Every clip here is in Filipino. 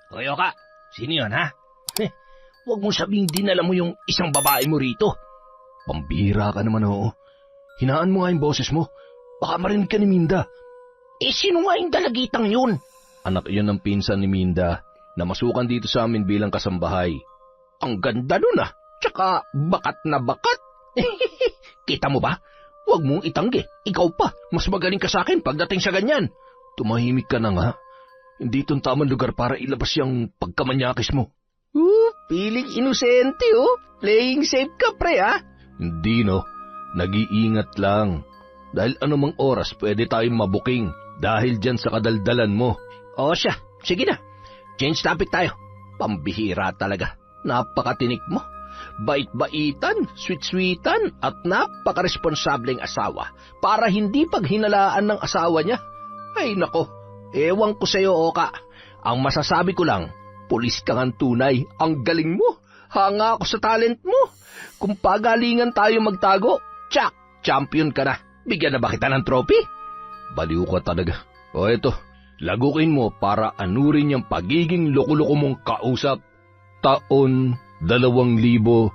Hoy, Oka, sino yun, ha? Huwag mo sabing dinala mo yung isang babae mo rito. Pambihira ka naman, oo. Hinaan mo nga yung boses mo. Baka marinig ka ni Minda. Sino nga yung dalagitang yun? Anak iyon ng pinsan ni Minda na masukan dito sa amin bilang kasambahay. Ang ganda nun, ah. Tsaka bakat na bakat. Kita mo ba? Huwag mong itanggi. Ikaw pa. Mas magaling ka sa akin pagdating sa ganyan. Tumahimik ka na nga. Hindi itong tamang lugar para ilabas yung pagkamanyakis mo. Piling inosente, oh. Playing safe ka, pre, ha? Hindi, no. Nag-iingat lang. Dahil anumang oras pwede tayong mabuking dahil dyan sa kadaldalan mo. O siya, sige na. Change topic tayo. Pambihira talaga. Napakatinik mo. Bait-baitan, sweet-sweetan, at napakaresponsableng asawa para hindi paghinalaan ng asawa niya. Ay nako, ewan ko sa'yo, Oka. Ang masasabi ko lang, pulis ka ngang tunay. Ang galing mo. Hanga ako sa talent mo. Kung pagalingan tayo magtago, tsak, champion ka na. Bigyan na ba kita ng trophy? Baliw ka talaga. O eto, lagukin mo para anurin yung pagiging loko-loko mong kausap. Taon 2009,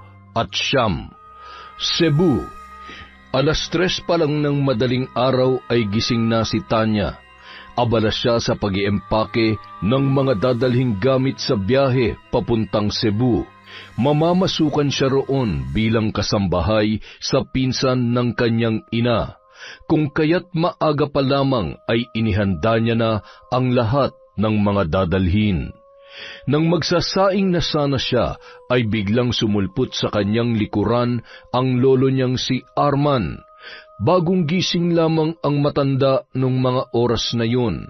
Cebu. Alas 3 pa lang ng madaling araw ay gising na si Tanya. Abala siya sa pag-iempake ng mga dadalhing gamit sa biyahe papuntang Cebu. Mamamasukan siya roon bilang kasambahay sa pinsan ng kanyang ina. Kung kaya't maaga pa lamang ay inihanda niya na ang lahat ng mga dadalhin. Nang magsasaing na sana siya, ay biglang sumulpot sa kanyang likuran ang lolo niyang si Arman. Bagong gising lamang ang matanda nung mga oras na yun.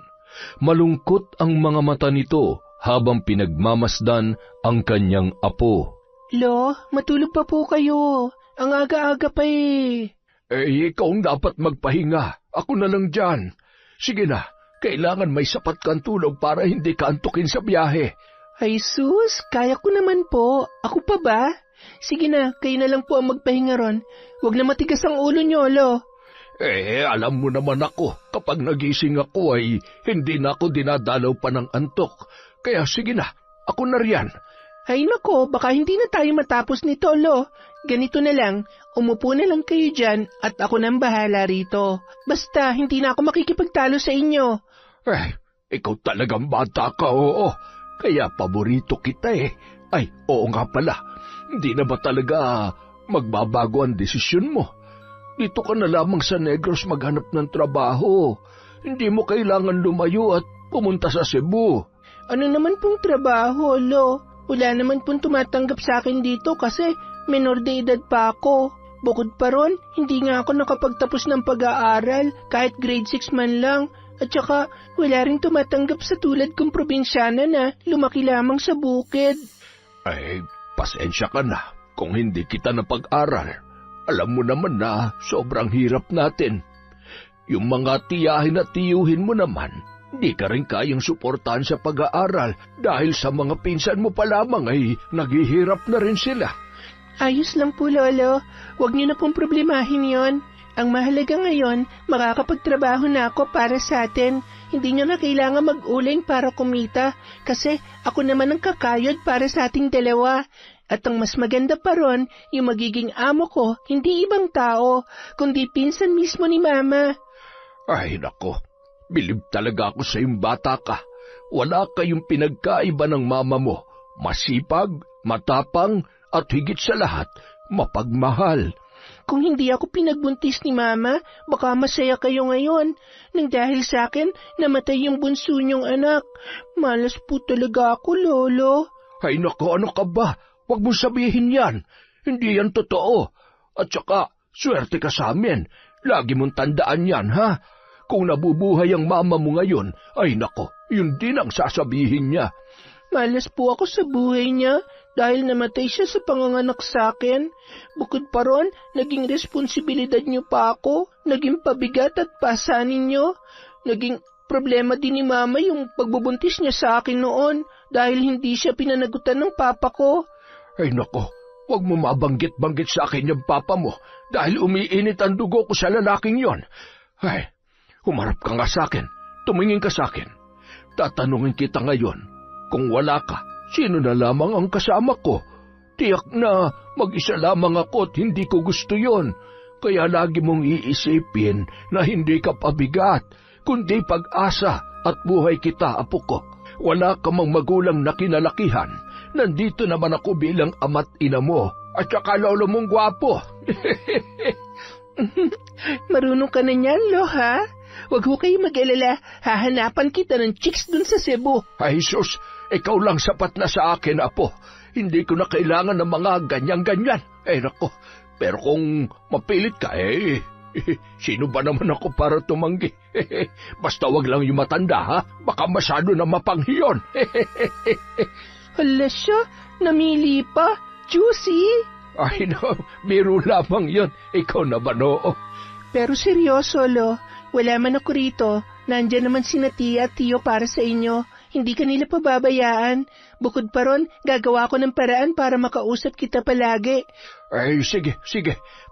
Malungkot ang mga mata nito habang pinagmamasdan ang kanyang apo. Lo, matulog pa po kayo. Ang aga-aga pa eh. Ikaw ang dapat magpahinga. Ako na lang dyan. Sige na, kailangan may sapat kang tulog para hindi ka antukin sa biyahe. Ay sus, kaya ko naman po. Ako pa ba? Sige na, kayo na lang po ang magpahinga ron. Huwag na matigas ang ulo nyo, Lo. Alam mo naman ako, kapag nagising ako ay hindi na ako dinadalaw pa ng antok. Kaya sige na, ako na riyan. Ay nako, baka hindi na tayo matapos nito, Lo. Ganito na lang, umupo na lang kayo dyan at ako nang bahala rito. Basta, hindi na ako makikipagtalo sa inyo. Ikaw talagang bata ka, oo. Kaya paborito kita eh. Ay, oo nga pala. Hindi na ba talaga magbabago ang desisyon mo? Dito ka na lamang sa Negros maghanap ng trabaho. Hindi mo kailangan lumayo at pumunta sa Cebu. Ano naman pong trabaho, Lo? Wala naman pong tumatanggap sa akin dito kasi menor de edad pa ako. Bukod pa ron, hindi nga ako nakapagtapos ng pag-aaral kahit grade 6 man lang. At saka, wala rin tumatanggap sa tulad kong probinsyana na lumaki lamang sa bukid. Ay, pasensya ka na kung hindi kita napag-aral. Alam mo naman na sobrang hirap natin. Yung mga tiyahin at tiyuhin mo naman, hindi ka rin kayang suportahan sa pag-aaral dahil sa mga pinsan mo pa lamang ay naghihirap na rin sila. Ayos lang po, Lolo. Huwag niyo na pong problemahin yon. Ang mahalaga ngayon, makakapagtrabaho na ako para sa atin. Hindi niyo na kailangan mag-uling para kumita kasi ako naman ang kakayod para sa ating dalawa. At ang mas maganda pa ron, yung magiging amo ko, hindi ibang tao, kundi pinsan mismo ni Mama. Ay nako, bilib talaga ako sa iyong bata ka. Wala kayong pinagkaiba ng mama mo. Masipag, matapang, at higit sa lahat, mapagmahal. Kung hindi ako pinagbuntis ni Mama, baka masaya kayo ngayon. Nang dahil sa akin, namatay yung bunso niyong anak. Malas po talaga ako, Lolo. Ay nako, ano ka ba? Huwag mong sabihin yan. Hindi yan totoo. At saka, swerte ka sa amin. Lagi mong tandaan yan, ha? Kung nabubuhay ang mama mo ngayon, ay nako, yun din ang sasabihin niya. Malas po ako sa buhay niya dahil namatay siya sa panganganak sa akin. Bukod pa ron, naging responsibilidad niyo pa ako, naging pabigat at pasanin niyo. Naging problema din ni Mama yung pagbubuntis niya sa akin noon dahil hindi siya pinanagutan ng papa ko. Ay nako, huwag mo mabanggit-banggit sa akin yung papa mo dahil umiinit ang dugo ko sa lalaking yon. Ay, humarap ka nga sa akin, tumingin ka sa akin. Tatanungin kita ngayon, Kung wala ka, sino na lamang ang kasama ko? Tiyak na mag-isa lamang ako at hindi ko gusto yon. Kaya lagi mong iisipin na hindi ka pabigat, kundi pag-asa at buhay kita, apo ko. Wala ka mang magulang na kinalakihan. Nandito naman ako bilang ama't ina mo at saka lolo mong gwapo. Marunong ka na niyan, Lo, ha? Huwag ho kayo mag-alala. Hahanapan kita ng chicks dun sa Cebu. Ay, sus, ikaw lang sapat na sa akin, apo. Hindi ko na kailangan ng mga ganyan-ganyan. Nako, pero kung mapilit ka, sino ba naman ako para tumanggi? Basta wag lang yung matanda, ha? Baka masyado na mapanghiyon. Hala siya, namili pa. Juicy. Ay, no, biro lamang yun. Ikaw naman, oo. Pero seryoso, Lo. Wala man ako rito. Nandyan naman sina Tia at Tio para sa inyo. Hindi ka nila pababayaan. Bukod pa ron, gagawa ko ng paraan para makausap kita palagi. Ay, sige.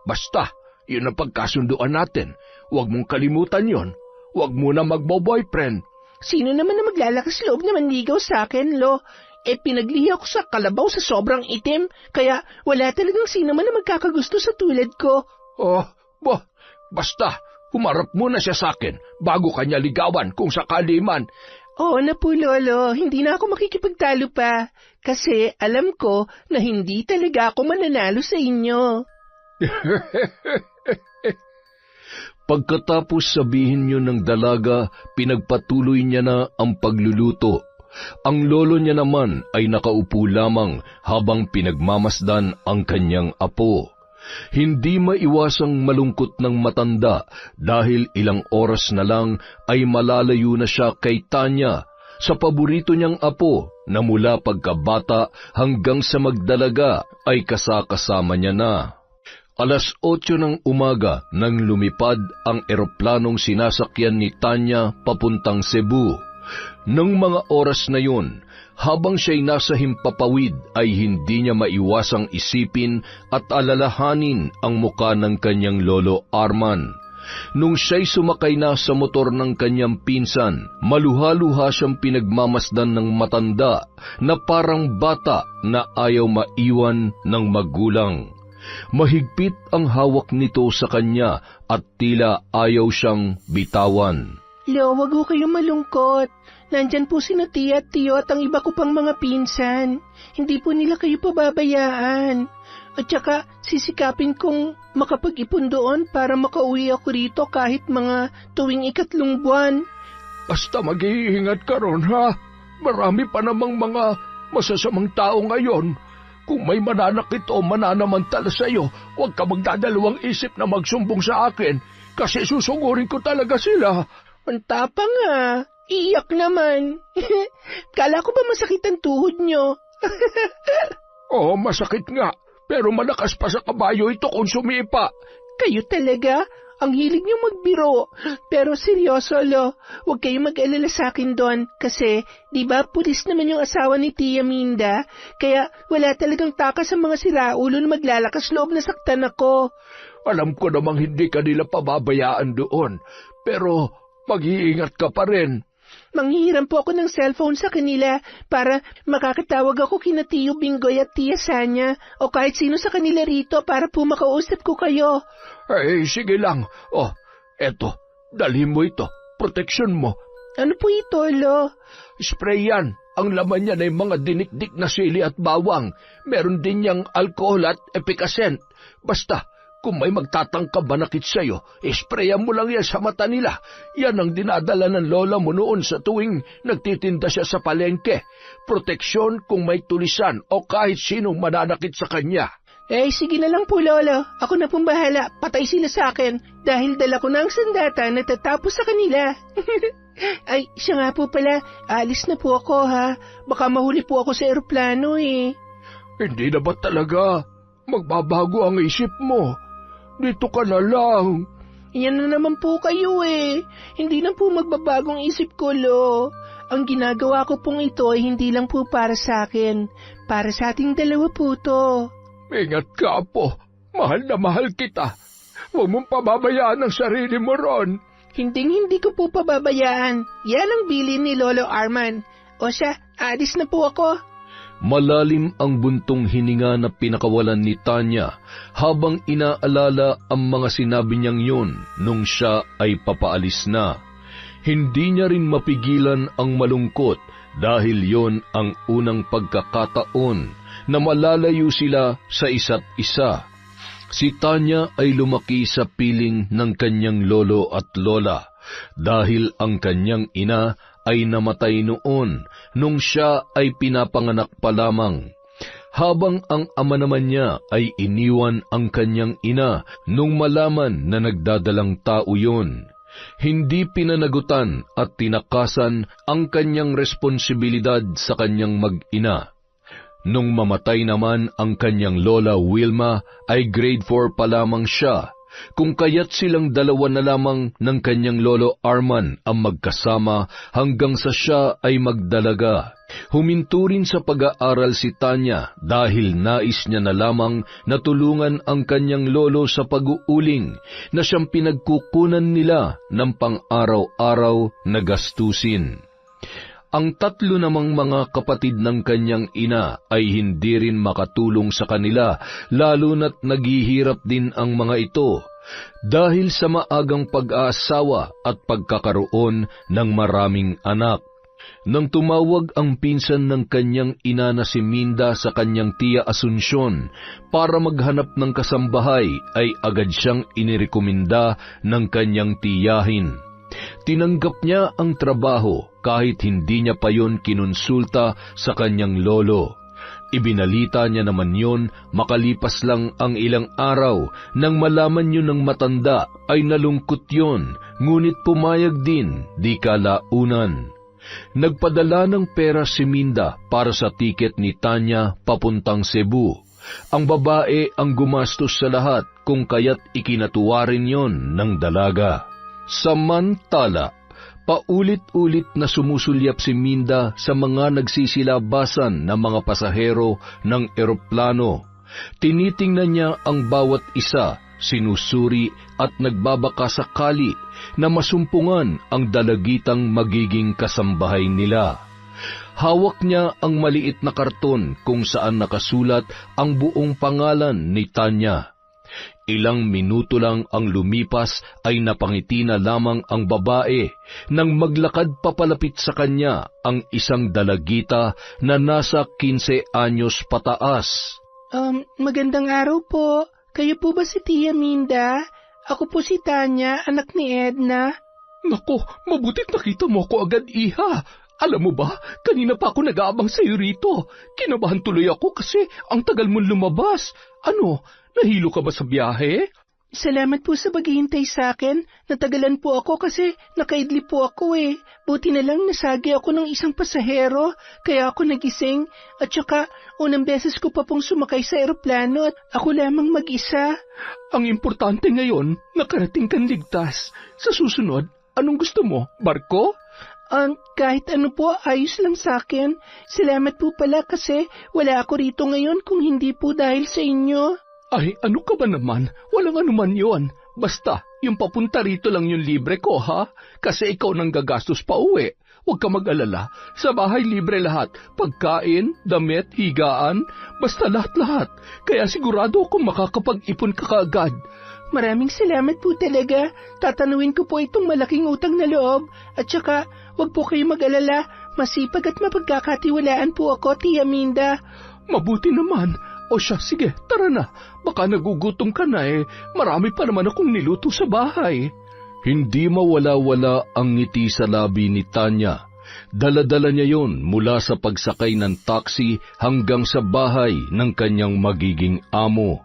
Basta, yun ang pagkasunduan natin. Huwag mong kalimutan yon. Huwag mo na magbo-boyfriend. Sino naman na maglalakas loob na manligaw sa akin, Lo? Pinaglihi ako sa kalabaw sa sobrang itim, kaya wala talagang sino man na magkakagusto sa tulad ko. Basta, humarap muna siya sa akin bago kanya ligawan kung sakali man. Oo na po, Lolo. Hindi na ako makikipagtalo pa. Kasi alam ko na hindi talaga ako mananalo sa inyo. Pagkatapos sabihin niyo ng dalaga, pinagpatuloy niya na ang pagluluto. Ang lolo niya naman ay nakaupo lamang habang pinagmamasdan ang kanyang apo. Hindi maiwasang malungkot ng matanda dahil ilang oras na lang ay malalayo na siya kay Tanya, sa paborito niyang apo na mula pagkabata hanggang sa magdalaga ay kasakasama niya na. 8:00 ng umaga nang lumipad ang eroplanong sinasakyan ni Tanya papuntang Cebu. Nang mga oras na yun, habang siya'y nasa himpapawid ay hindi niya maiwasang isipin at alalahanin ang muka ng kanyang lolo Arman. Nung siya'y sumakay na sa motor ng kanyang pinsan, maluha-luha siyang pinagmamasdan ng matanda na parang bata na ayaw maiwan ng magulang. Mahigpit ang hawak nito sa kanya at tila ayaw siyang bitawan. Lo, wag ho kayong malungkot. Nandyan po sina Tia at Tio at ang iba ko pang mga pinsan. Hindi po nila kayo pababayaan. At saka sisikapin kong makapag-ipon doon para makauwi ako rito kahit mga tuwing 3 buwan. Basta mag-iingat ka ron, ha? Marami pa namang mga masasamang tao ngayon. Kung may mananakit o mananamantala sa'yo, huwag ka magdadalawang isip na magsumbong sa akin kasi susungurin ko talaga sila. Ang tapang nga. Iiyak naman. Kala ko ba masakit ang tuhod nyo? Oo, masakit nga. Pero malakas pa sa kabayo ito kung sumipa. Kayo talaga? Ang hilig niyo magbiro. Pero seryoso, Lo. Huwag kayong mag-alala sa akin doon. Kasi, di ba, pulis naman yung asawa ni Tia Minda? Kaya wala talagang takas sa mga siraulo na maglalakas loob na saktan ako. Alam ko namang hindi ka nila pababayaan doon. Pero mag-iingat ka pa rin. Manghihiram po ako ng cellphone sa kanila para makakatawag ako kina Tio Bingoy at Tia Sanya o kahit sino sa kanila rito para po makausap ko kayo. Ay, sige lang. Eto, dalhin mo ito. Proteksyon mo. Ano po ito, Lo? Spray yan. Ang laman niyan ay mga dinikdik na sili at bawang. Meron din niyang alcohol at epicacent. Basta, kung may magtatangka banakit sa'yo, sprayan mo lang yan sa mata nila. Yan ang dinadala ng lola mo noon sa tuwing nagtitinda siya sa palengke. Proteksyon kung may tulisan o kahit sinong mananakit sa kanya. Sige na lang po, Lolo. Ako na pong bahala. Patay sila sa akin dahil dala ko na ang sandata na tatapos sa kanila. Ay, siya nga po pala. Alis na po ako, ha? Baka mahuli po ako sa eroplano, eh. Hindi na ba talaga magbabago ang isip mo? Dito ka na lang. Yan na naman po kayo, eh. Hindi na po magbabagong isip ko, Lo. Ang ginagawa ko pong ito ay hindi lang po para sa akin. Para sa ating dalawa po to. Ingat ka po. Mahal na mahal kita. Huwag mong pababayaan ang sarili mo ron. Hindi ko po pababayaan. Yan ang bilin ni Lolo Arman. O siya, aalis na po ako. Malalim ang buntong hininga na pinakawalan ni Tanya habang inaalala ang mga sinabi niyang yun nung siya ay papaalis na. Hindi niya rin mapigilan ang malungkot dahil yon ang unang pagkakataon na malalayo sila sa isa't isa. Si Tanya ay lumaki sa piling ng kanyang lolo at lola dahil ang kanyang ina ay namatay noon nung siya ay pinapanganak pa lamang. Habang ang ama naman niya ay iniwan ang kanyang ina nung malaman na nagdadalang tao yun. Hindi pinanagutan at tinakasan ang kanyang responsibilidad sa kanyang mag-ina. Nung mamatay naman ang kanyang lola Wilma ay grade 4 pa lamang siya, kung kaya't silang dalawa na lamang ng kanyang lolo Arman ang magkasama hanggang sa siya ay magdalaga. Huminto rin sa pag-aaral si Tanya dahil nais niya na lamang na tulungan ang kanyang lolo sa pag-uuling na siyang pinagkukunan nila ng pang-araw-araw na gastusin. Ang tatlo namang mga kapatid ng kanyang ina ay hindi rin makatulong sa kanila, lalo na't naghihirap din ang mga ito dahil sa maagang pag-aasawa at pagkakaroon ng maraming anak. Nang tumawag ang pinsan ng kanyang ina na si Minda sa kanyang tiya Asunsyon para maghanap ng kasambahay, ay agad siyang inirekomenda ng kanyang tiyahin. Tinanggap niya ang trabaho kahit hindi niya pa yon kinonsulta sa kanyang lolo. Ibinalita niya naman yon makalipas lang ang ilang araw. Nang malaman yun ng matanda ay nalungkot yon, ngunit pumayag din di kalaunan. Nagpadala ng pera si Minda para sa tiket ni Tanya papuntang Cebu. Ang babae ang gumastos sa lahat, kung kaya't ikinatuwa rin yon ng dalaga. Samantala, paulit-ulit na sumusulyap si Minda sa mga nagsisilabasan na mga pasahero ng eroplano. Tinitingnan niya ang bawat isa, sinusuri at nagbabaka sakali na masumpungan ang dalagitang magiging kasambahay nila. Hawak niya ang maliit na karton kung saan nakasulat ang buong pangalan ni Tanya. Ilang minuto lang ang lumipas ay napangiti na lamang ang babae nang maglakad papalapit sa kanya ang isang dalagita na nasa 15 anyos pataas. Magandang araw po. Kayo po ba si Tia Minda? Ako po si Tanya, anak ni Edna. Nako, mabutit nakita mo ako agad, iha. Alam mo ba, kanina pa ako nag-aabang sa'yo rito. Kinabahan tuloy ako kasi ang tagal mong lumabas. Ano, nahilo ka ba sa biyahe? Salamat po sa paghihintay sa akin. Natagalan po ako kasi nakaidli po ako eh. Buti na lang nasagi ako ng isang pasahero, kaya ako nagising. At saka, unang beses ko pa pong sumakay sa eroplano at ako lamang mag-isa. Ang importante ngayon, nakarating kang ligtas. Sa susunod, anong gusto mo? Barko? Kahit ano po, ayos lang sa akin. Salamat po pala kasi wala ako rito ngayon kung hindi po dahil sa inyo. Ay, ano ka ba naman? Walang anuman yon. Basta, yung papunta rito lang yung libre ko, ha? Kasi ikaw nang gagastos pa uwi. Huwag ka mag-alala. Sa bahay libre lahat. Pagkain, damit, higaan, basta lahat-lahat. Kaya sigurado akong makakapag-ipon ka kaagad. Maraming salamat po talaga. Tatanuin ko po itong malaking utang na loob. At saka, huwag po kayo mag-alala. Masipag at mapagkakatiwalaan po ako, Tia Minda. Mabuti naman. O siya, sige, tara na. Baka nagugutom ka na eh. Marami pa naman akong niluto sa bahay. Hindi mawala-wala ang ngiti sa labi ni Tanya. Dala-dala niya yon mula sa pagsakay ng taxi hanggang sa bahay ng kanyang magiging amo.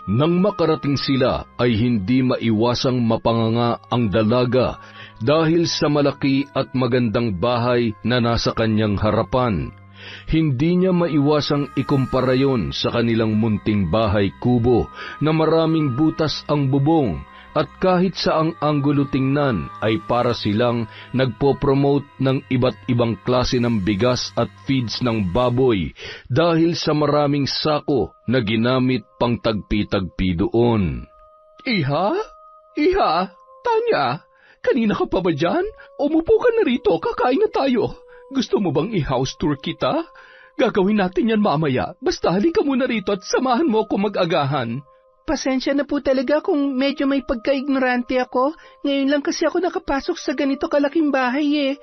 Nang makarating sila ay hindi maiwasang mapanganga ang dalaga dahil sa malaki at magandang bahay na nasa kanyang harapan. Hindi niya maiwasang ikumpara yon sa kanilang munting bahay kubo na maraming butas ang bubong at kahit saang anggulo tingnan ay para silang nagpo-promote ng iba't ibang klase ng bigas at feeds ng baboy dahil sa maraming sako na ginamit pang tagpi-tagpi doon. Iha? Tanya, kanina ka pa ba dyan? Umupo ka na rito, kakain na tayo. Gusto mo bang i-house tour kita? Gagawin natin yan mamaya. Basta halika muna rito at samahan mo ako mag-agahan. Pasensya na po talaga kung medyo may pagka-ignorante ako. Ngayon lang kasi ako nakapasok sa ganito kalaking bahay eh.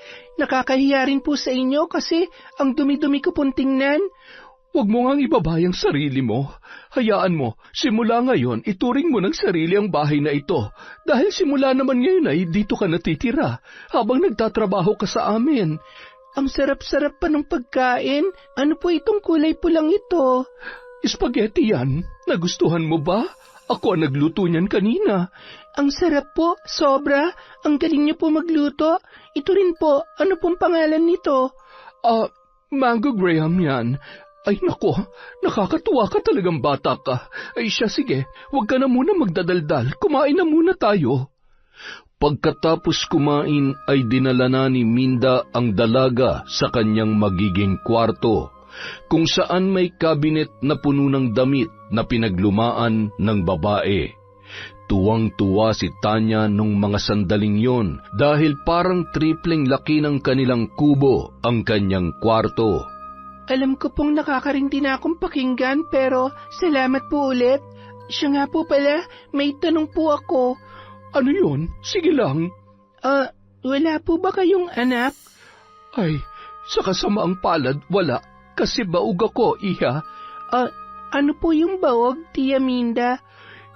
Nakakahiya rin po sa inyo kasi ang dumi-dumi ko pong tingnan. Huwag mo ngang ibabayang sarili mo. Hayaan mo, simula ngayon, ituring mo ng sarili ang bahay na ito. Dahil simula naman ngayon ay dito ka natitira, habang nagtatrabaho ka sa amin. Ang sarap-sarap pa ng pagkain. Ano po itong kulay pulang ito? Spaghetti yan. Nagustuhan mo ba? Ako ang nagluto niyan kanina. Ang sarap po, sobra. Ang galing niyo po magluto. Ito rin po, ano pong pangalan nito? Mango Graham yan. Ay nako, nakakatuwa ka talagang bata ka. Ay siya, sige, huwag ka na muna magdadaldal. Kumain na muna tayo. Pagkatapos kumain ay dinala na ni Minda ang dalaga sa kanyang magiging kwarto, kung saan may kabinet na puno ng damit na pinaglumaan ng babae. Tuwang-tuwa si Tanya nung mga sandaling yon dahil parang tripleng laki ng kanilang kubo ang kanyang kwarto. Alam ko pong nakakarindi na akong pakinggan pero salamat po ulit. Siya nga po pala, may tanong po ako. Ano yun? Sige lang. Wala po ba kayong anak? Ay, sa kasamaang palad, wala. Kasi baog ako, iha. Ano po yung baog, Tia Minda?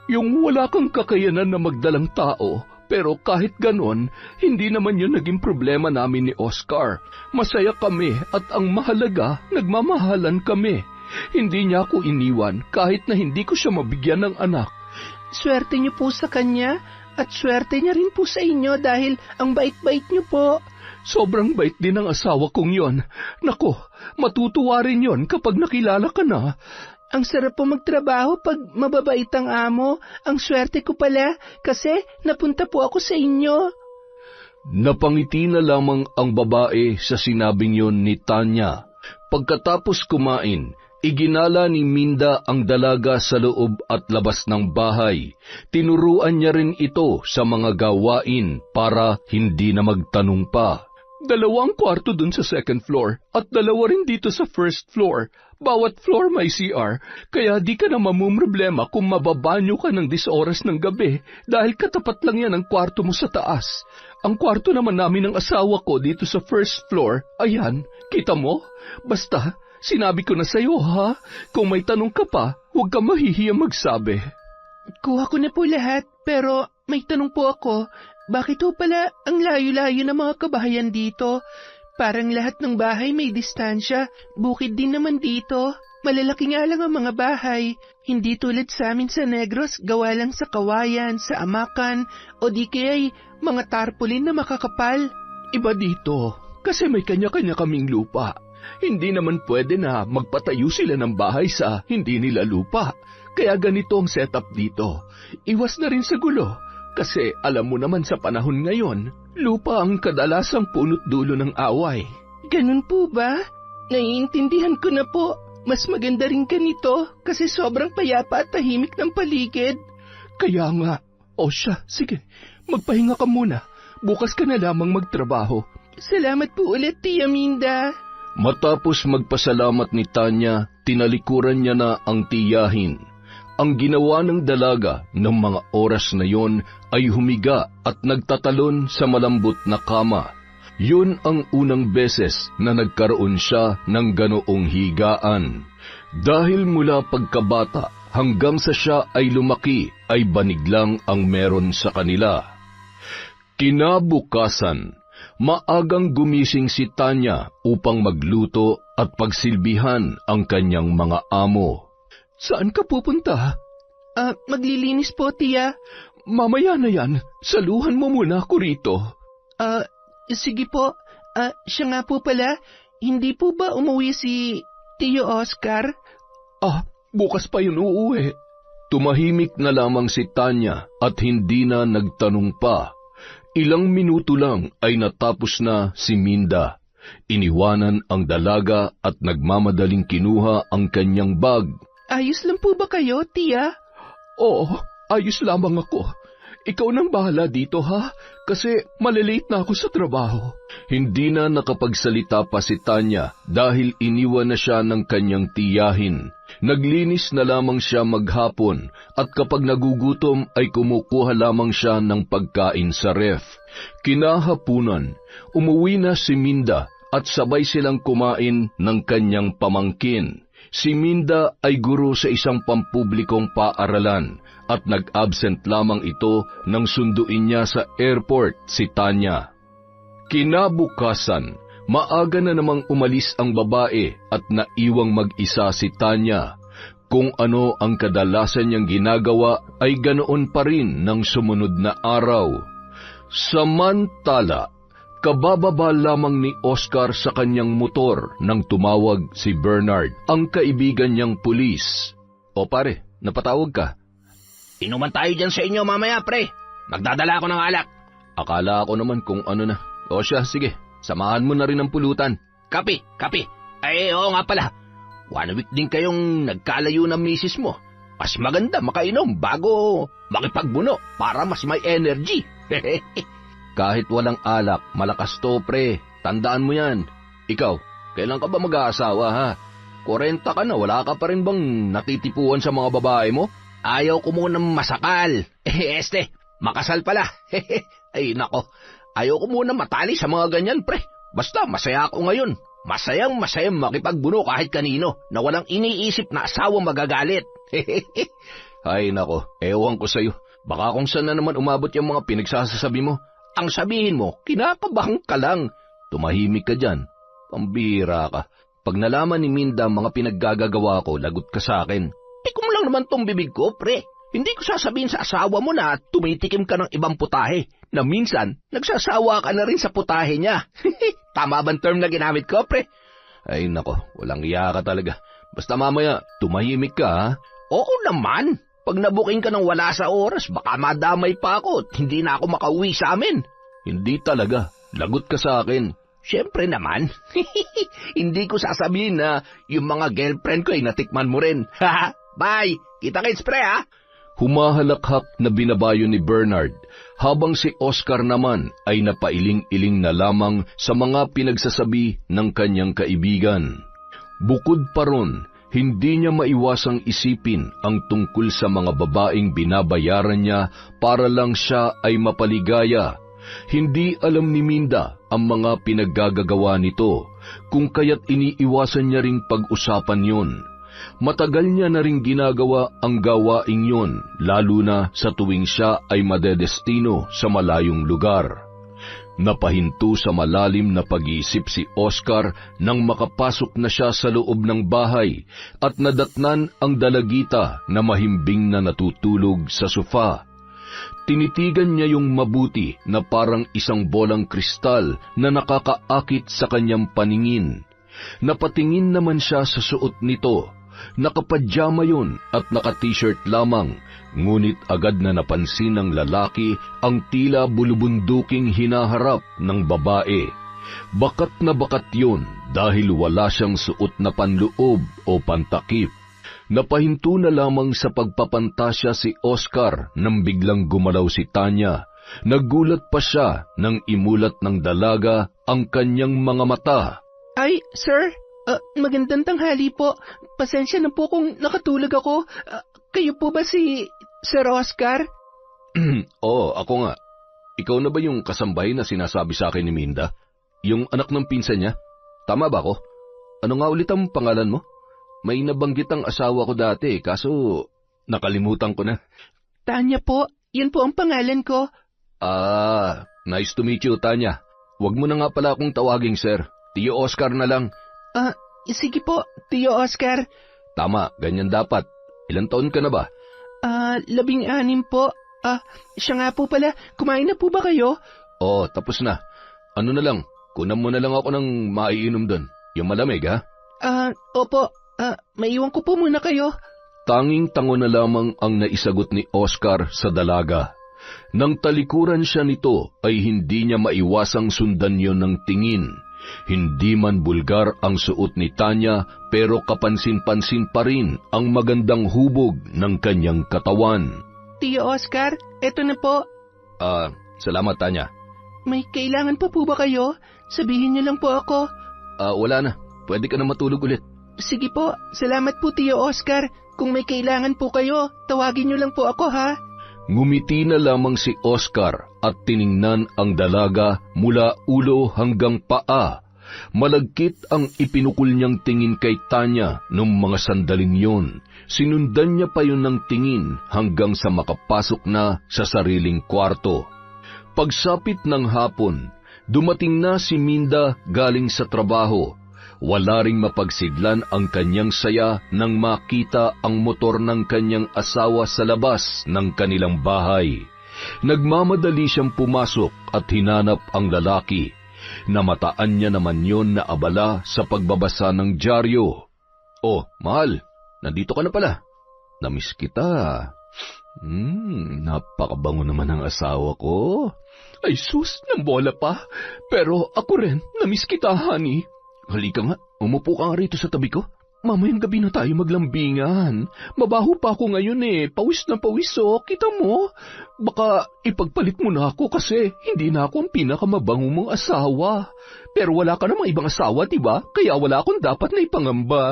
Yung wala kang kakayanan na magdalang tao. Pero kahit ganon, hindi naman yun naging problema namin ni Oscar. Masaya kami at ang mahalaga, nagmamahalan kami. Hindi niya ako iniwan kahit na hindi ko siya mabigyan ng anak. Swerte niyo po sa kanya at swerte niya rin po sa inyo dahil ang bait-bait niyo po. Sobrang bait din ng asawa kong yon. Nako, matutuwa rin yon kapag nakilala ka na. Ang sarap po magtrabaho pag mababait ang amo. Ang swerte ko pala kasi napunta po ako sa inyo. Napangiti na lamang ang babae sa sinabing yon ni Tanya. Pagkatapos kumain, iginala ni Minda ang dalaga sa loob at labas ng bahay. Tinuruan niya rin ito sa mga gawain para hindi na magtanong pa. 2 kwarto dun sa second floor at 2 rin dito sa first floor. Bawat floor may CR, kaya di ka na mamumroblema kung mababanyo ka ng 10 oras ng gabi dahil katapat lang yan ang kwarto mo sa taas. Ang kwarto naman namin ng asawa ko dito sa first floor, ayan, kita mo? Basta, sinabi ko na sa'yo ha, kung may tanong ka pa, huwag ka mahihiyang magsabi. Kuha ko na po lahat, pero may tanong po ako. Bakit ho pala ang layo-layo ng mga kabahayan dito? Parang lahat ng bahay may distansya. Bukid din naman dito. Malalaki nga lang ang mga bahay. Hindi tulad sa amin sa Negros, gawa lang sa kawayan, sa amakan, o di kaya'y mga tarpaulin na makakapal. Iba dito, kasi may kanya-kanya kaming lupa. Hindi naman pwede na magpatayo sila ng bahay sa hindi nila lupa. Kaya ganito ang setup dito. Iwas na rin sa gulo. Kasi alam mo naman sa panahon ngayon, lupa ang kadalasang punot dulo ng away. Ganun po ba? Naiintindihan ko na po. Mas maganda rin ganito kasi sobrang payapa at tahimik ng paligid. Kaya nga. O siya, sige, magpahinga ka muna. Bukas ka na lamang magtrabaho. Salamat po ulit, Tia Minda. Matapos magpasalamat ni Tanya, tinalikuran niya na ang tiyahin. Ang ginawa ng dalaga ng mga oras na yon ay humiga at nagtatalon sa malambot na kama. Yun ang unang beses na nagkaroon siya ng ganoong higaan. Dahil mula pagkabata hanggang sa siya ay lumaki ay banig lang ang meron sa kanila. Kinabukasan, maagang gumising si Tanya upang magluto at pagsilbihan ang kanyang mga amo. Saan ka pupunta? Maglilinis po, Tia. Mamaya na yan. Saluhan mo muna ako rito. Sige po. Siya nga po pala, hindi po ba umuwi si Tio Oscar? Bukas pa yun uuwi. Tumahimik na lamang si Tanya at hindi na nagtanong pa. Ilang minuto lang ay natapos na si Minda. Iniwanan ang dalaga at nagmamadaling kinuha ang kanyang bag. Ayos lang po ba kayo, Tia? Oo, ayos lamang ako. ikaw nang bahala dito ha, kasi malilate na ako sa trabaho. Hindi na nakapagsalita pa si Tanya dahil iniwan na siya ng kanyang tiyahin. Naglinis na lamang siya maghapon at kapag nagugutom ay kumukuha lamang siya ng pagkain sa ref. Kinahapunan, umuwi na si Minda at sabay silang kumain ng kanyang pamangkin. Si Minda ay guro sa isang pampublikong paaralan at nag-absent lamang ito nang sunduin niya sa airport si Tanya. Kinabukasan, maaga na namang umalis ang babae at naiwang mag-isa si Tanya. Kung ano ang kadalasan niyang ginagawa ay ganoon pa rin ng sumunod na araw. Samantala, kabababa lamang ni Oscar sa kanyang motor nang tumawag si Bernard, ang kaibigan niyang pulis. O pare, napatawag ka? Inuman tayo dyan sa inyo mamaya, pre. Magdadala ako ng alak. Akala ko naman kung ano na. O siya, sige, samahan mo na rin ang pulutan. Kapi. Ay, oo nga pala. 1 week din kayong nagkalayo ng misis mo. Mas maganda makainom bago makipagbuno para mas may energy. Kahit walang alak, malakas to, pre. Tandaan mo yan. Ikaw, kailan ka ba mag-aasawa, ha? 40 ka na, wala ka pa rin bang natitipuan sa mga babae mo? Ayaw ko munang masakal. Makasal pala. Ay, nako. Ayaw ko munang matali sa mga ganyan, pre. Basta masaya ako ngayon. Masayang makipagbuno kahit kanino na walang iniisip na asawang magagalit. Ay, nako. Ewan ko sa'yo. Baka kung saan na naman umabot yung mga pinagsasasabi mo. Ang sabihin mo, kinakabahan ka lang. Tumahimik ka dyan. Pambihira ka. Pag nalaman ni Minda mga pinaggagawa ko, lagot ka sa akin. Tikom lang naman tong bibig ko, pre. Hindi ko sasabihin sa asawa mo na tumitikim ka ng ibang putahe, na minsan nagsasawa ka na rin sa putahe niya. Tama bang term na ginamit ko, pre? Ay nako, walang iya ka talaga. Basta mamaya, tumahimik ka, ha? Oo naman. Pag nabuking ka ng wala sa oras, baka madamay pa ako at hindi na ako makauwi sa amin. Hindi talaga. Lagot ka sa akin. Siyempre naman. Hindi ko sasabihin na yung mga girlfriend ko ay natikman mo rin. Bye! Kita-kits, pre, ha? Humahalakhak na binabayo ni Bernard, habang si Oscar naman ay napailing-iling na lamang sa mga pinagsasabi ng kanyang kaibigan. Bukod pa ron, hindi niya maiwasang isipin ang tungkol sa mga babaeng binabayaran niya para lang siya ay mapaligaya. Hindi alam ni Minda ang mga pinaggagawa nito, kung kaya't iniiwasan niya ring pag-usapan yun. Matagal niya na ring ginagawa ang gawaing yun, lalo na sa tuwing siya ay madedestino sa malayong lugar. Napahinto sa malalim na pag-iisip si Oscar nang makapasok na siya sa loob ng bahay at nadatnan ang dalagita na mahimbing na natutulog sa sofa. Tinitigan niya yung mabuti na parang isang bolang kristal na nakakaakit sa kanyang paningin. Napatingin naman siya sa suot nito. Nakapadyama yun at naka-t-shirt lamang, ngunit agad na napansin ng lalaki ang tila bulubunduking hinaharap ng babae. Bakat na bakat yun dahil wala siyang suot na panloob o pantakip. Napahinto na lamang sa pagpapantasya si Oscar nang biglang gumalaw si Tanya. Nagulat pa siya nang imulat ng dalaga ang kanyang mga mata. Ay, sir, magandang tanghali po. Pasensya na po kung nakatulog ako. Kayo po ba si Sir Oscar? Oo, ako nga. Ikaw na ba yung kasambahay na sinasabi sa akin ni Minda? Yung anak ng pinsan niya? Tama ba ako? Ano nga ulit ang pangalan mo? May nabanggit ang asawa ko dati, kaso nakalimutan ko na. Tanya po, yun po ang pangalan ko. Nice to meet you, Tanya. Huwag mo na nga pala akong tawaging sir. Tio Oscar na lang. Sige po, Tio Oscar. Tama, ganyan dapat. Ilang taon ka na ba? 16 po. Siya nga po pala, kumain na po ba kayo? Oo, tapos na. Ano na lang, kunan mo na lang ako ng maiinom doon. Yung malamig, ha? Opo. Maiwan ko po muna kayo. Tanging-tango na lamang ang naisagot ni Oscar sa dalaga. Nang talikuran siya nito, ay hindi niya maiwasang sundan yon ng tingin. Hindi man bulgar ang suot ni Tanya, pero kapansin-pansin pa rin ang magandang hubog ng kanyang katawan. Tio Oscar, eto na po, Salamat, Tanya. May kailangan pa po ba kayo? Sabihin niyo lang po ako. Wala na. Pwede ka na matulog ulit. Sige po, salamat po Tio Oscar. Kung may kailangan po kayo, tawagin niyo lang po ako ha. Ngumiti na lamang si Oscar at tiningnan ang dalaga mula ulo hanggang paa. Malagkit ang ipinukul niyang tingin kay Tanya noong mga sandaling yon. Sinundan niya pa yun ng tingin hanggang sa makapasok na sa sariling kwarto. Pagsapit ng hapon, dumating na si Minda galing sa trabaho. Wala ring mapagsidlan ang kanyang saya nang makita ang motor ng kanyang asawa sa labas ng kanilang bahay. Nagmamadali siyang pumasok at hinanap ang lalaki. Namataan niya naman yon na abala sa pagbabasa ng dyaryo. Oh, mahal, nandito ka na pala. Namiss kita. Napakabango naman ang asawa ko. Ay sus, ng bola pa. Pero ako rin, namiss kita, honey. Halika nga, umupo ka nga rito sa tabi ko. Mamayang gabi na tayo maglambingan. Mabaho pa ako ngayon pawis na pawis kita mo. Baka ipagpalit mo na ako kasi hindi na ako ang pinakamabango mong asawa. Pero wala ka namang ibang asawa, diba? Kaya wala akong dapat na ipangamba.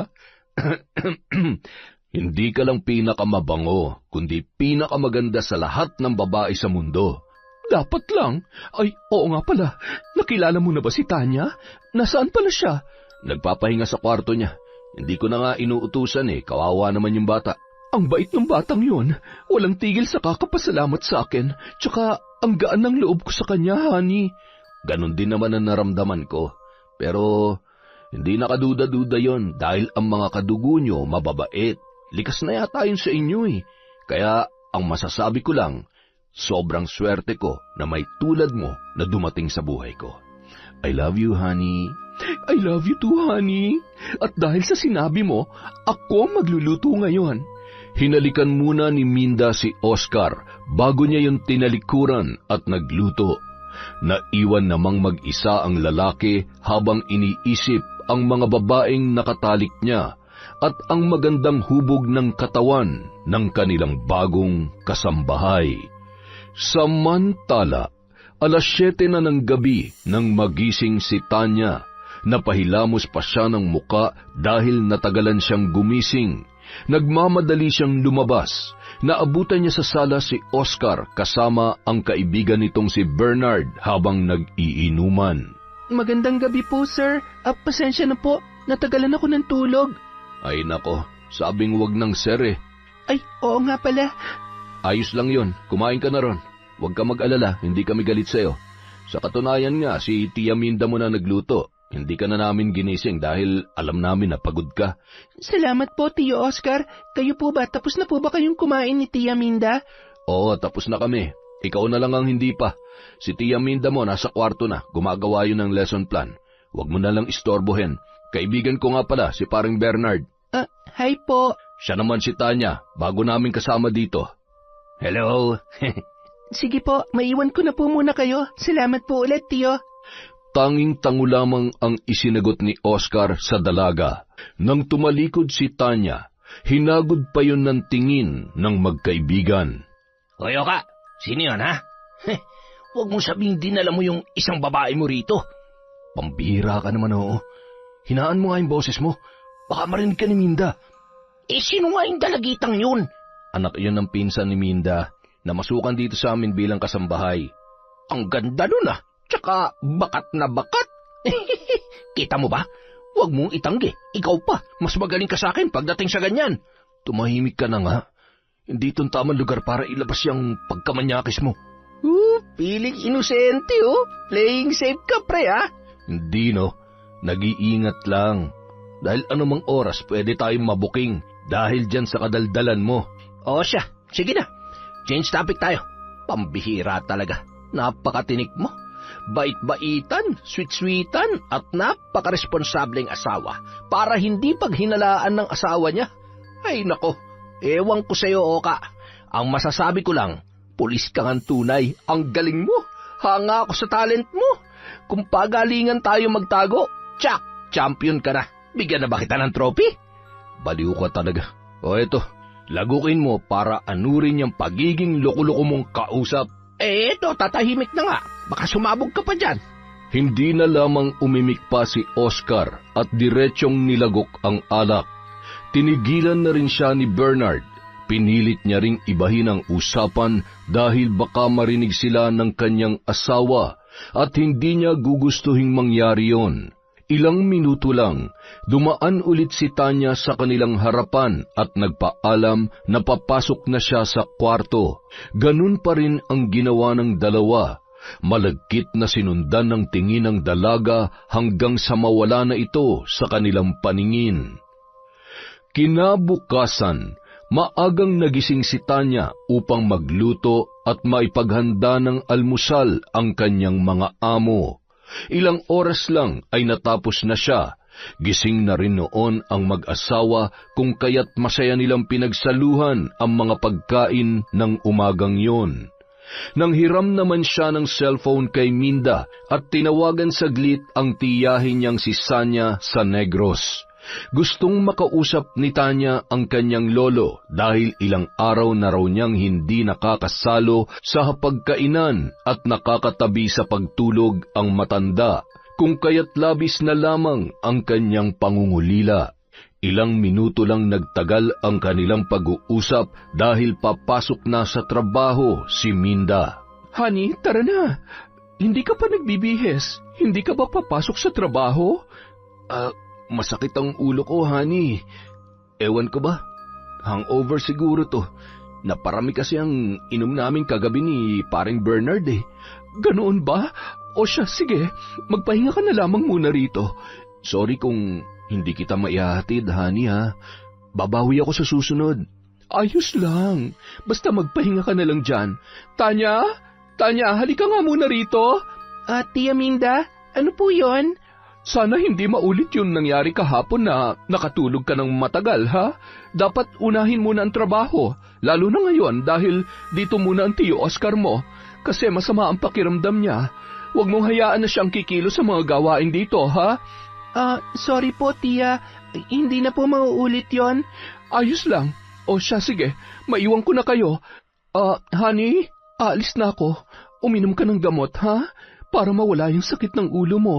Hindi ka lang pinakamabango, kundi pinakamaganda sa lahat ng babae sa mundo. Dapat lang. Ay, oo nga pala. Nakilala mo na ba si Tanya? Nasaan pala siya? Nagpapahinga sa kwarto niya. Hindi ko na nga inuutusan kawawa naman yung bata. Ang bait ng batang yon. Walang tigil sa kakapasalamat sa akin. Tsaka ang gaan ng loob ko sa kanya, honey. Ganon din naman ang naramdaman ko. Pero hindi nakaduda-duda yon dahil ang mga kadugo nyo mababait. Likas na yata yun sa inyo Kaya ang masasabi ko lang, sobrang swerte ko na may tulad mo na dumating sa buhay ko. I love you, honey. I love you too, honey. At dahil sa sinabi mo, ako magluluto ngayon. Hinalikan muna ni Minda si Oscar bago niya yung tinalikuran at nagluto. Naiwan namang mag-isa ang lalaki habang iniisip ang mga babaeng nakatalik niya at ang magandang hubog ng katawan ng kanilang bagong kasambahay. Samantala, 7:00 na ng gabi nang magising si Tanya. Napahilamos pa siya ng muka dahil natagalan siyang gumising. Nagmamadali siyang lumabas. Naabutan niya sa sala si Oscar kasama ang kaibigan nitong si Bernard habang nag-iinuman. Magandang gabi po, sir. Pasensya na po. Natagalan ako ng tulog. Ay nako, sabing wag ng sir Ay, oo nga pala. Ayos lang yon, kumain ka na ron. Huwag ka mag-alala, hindi kami galit sa'yo. Sa katunayan nga, si Tia Minda mo na nagluto. Hindi ka na namin ginising dahil alam namin na pagod ka. Salamat po, Tio Oscar. Kayo po ba? Tapos na po ba kayong kumain ni Tia Minda? Oo, tapos na kami. Ikaw na lang ang hindi pa. Si Tia Minda mo nasa kwarto na, gumagawa yun ng lesson plan. Huwag mo na lang istorbohin. Kaibigan ko nga pala, si paring Bernard. Hi po. Siya naman si Tanya, bago namin kasama dito. Hello. Sige po, maiwan ko na po muna kayo. Salamat po ulit, Tio. Tanging-tango lamang ang isinagot ni Oscar sa dalaga. Nang tumalikod si Tanya, hinagod pa yun ng tingin ng magkaibigan. Hoy, Oka, sino yun, ha? Huwag mong sabing dinala mo yung isang babae mo rito. Pambihira ka naman, oo. Hinaan mo nga yung boses mo. Baka marinig ka ni Minda. Sino nga yung dalagitang yun? Anak yun ng pinsan ni Minda na masukan dito sa amin bilang kasambahay. Ang ganda nun, Tsaka bakat na bakat. Kita mo ba? Huwag mong itanggi. Ikaw pa, mas magaling ka sa akin pagdating sa ganyan. Tumahimik ka na nga. Hindi itong tamang lugar para ilabas yung pagkamanyakis mo. Piling inosente, Playing safe ka, pre, Hindi, no. Nag-iingat lang. Dahil anumang oras pwede tayong mabuking dahil dyan sa kadaldalan mo. O siya, sige na. Change topic tayo. Pambihira talaga. Napakatinik mo. Bait-baitan, sweet-sweetan at napaka-responsableng asawa para hindi paghinalaan ng asawa niya. Ay nako, ewan ko sa'yo, Oka. Ang masasabi ko lang, pulis ka ng tunay. Ang galing mo. Hanga ako sa talent mo. Kung pagalingan tayo magtago, tsak, champion ka na. Bigyan na ba kita ng trophy? Baliw ka talaga. O eto, lagukin mo para anurin yung pagiging loko-loko mong kausap. Eto, tatahimik na nga. Baka sumabog ka pa dyan. Hindi na lamang umimik pa si Oscar at diretsyong nilagok ang alak. Tinigilan na rin siya ni Bernard. Pinilit niya ring ibahin ang usapan dahil baka marinig sila ng kanyang asawa at hindi niya gugustuhing mangyari yon. Ilang minuto lang, dumaan ulit si Tanya sa kanilang harapan at nagpaalam na papasok na siya sa kwarto. Ganun pa rin ang ginawa ng dalawa. Malagkit na sinundan ng tingin ng dalaga hanggang sa mawala na ito sa kanilang paningin. Kinabukasan, maagang nagising si Tanya upang magluto at maipaghanda ng almusal ang kanyang mga amo. Ilang oras lang ay natapos na siya. Gising na rin noon ang mag-asawa kung kaya't masaya nilang pinagsaluhan ang mga pagkain ng umagang yon. Nang hiram naman siya ng cellphone kay Minda at tinawagan saglit ang tiyahin niyang si Sanya sa Negros. Gustong makausap ni Tanya ang kanyang lolo dahil ilang araw na raw niyang hindi nakakasalo sa hapagkainan at nakakatabi sa pagtulog ang matanda, kung kaya't labis na lamang ang kanyang pangungulila. Ilang minuto lang nagtagal ang kanilang pag-uusap dahil papasok na sa trabaho si Minda. Honey, tara na. Hindi ka pa nagbibihis. Hindi ka ba papasok sa trabaho? Masakit ang ulo ko, honey. Ewan ko ba? Hangover siguro to. Naparami kasi ang inom namin kagabi ni paring Bernard eh. Ganoon ba? O siya, sige, magpahinga ka na lamang muna rito. Sorry kung hindi kita maihahatid, honey ha. Babawi ako sa susunod. Ayos lang. Basta magpahinga ka na lang dyan. Tanya, halika nga muna rito. Tia Minda, ano po yon? Sana hindi maulit yung nangyari kahapon na nakatulog ka ng matagal, ha? Dapat unahin muna ang trabaho, lalo na ngayon dahil dito muna ang tiyo Oscar mo, kasi masama ang pakiramdam niya. Huwag mong hayaan na siyang kikilo sa mga gawain dito, ha? Sorry po, tia. Hindi na po mauulit yon. Ayos lang. O siya, sige. Maiwan ko na kayo. Honey, aalis na ako. Uminom ka ng gamot, ha? Para mawala yung sakit ng ulo mo.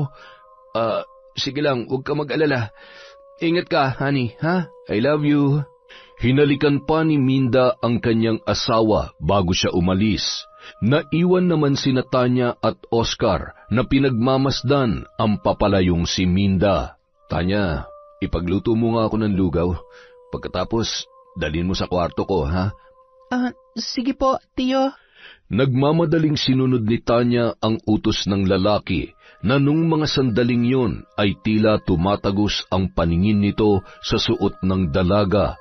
Sige lang, huwag ka mag-alala. Ingat ka, honey, ha? I love you. Hinalikan pa ni Minda ang kanyang asawa bago siya umalis. Naiwan naman sina Tanya at Oscar na pinagmamasdan ang papalayong si Minda. Tanya, ipagluto mo nga ako ng lugaw. Pagkatapos, dalhin mo sa kwarto ko, ha? Sige po, tiyo. Nagmamadaling sinunod ni Tanya ang utos ng lalaki na nung mga sandaling yun ay tila tumatagos ang paningin nito sa suot ng dalaga.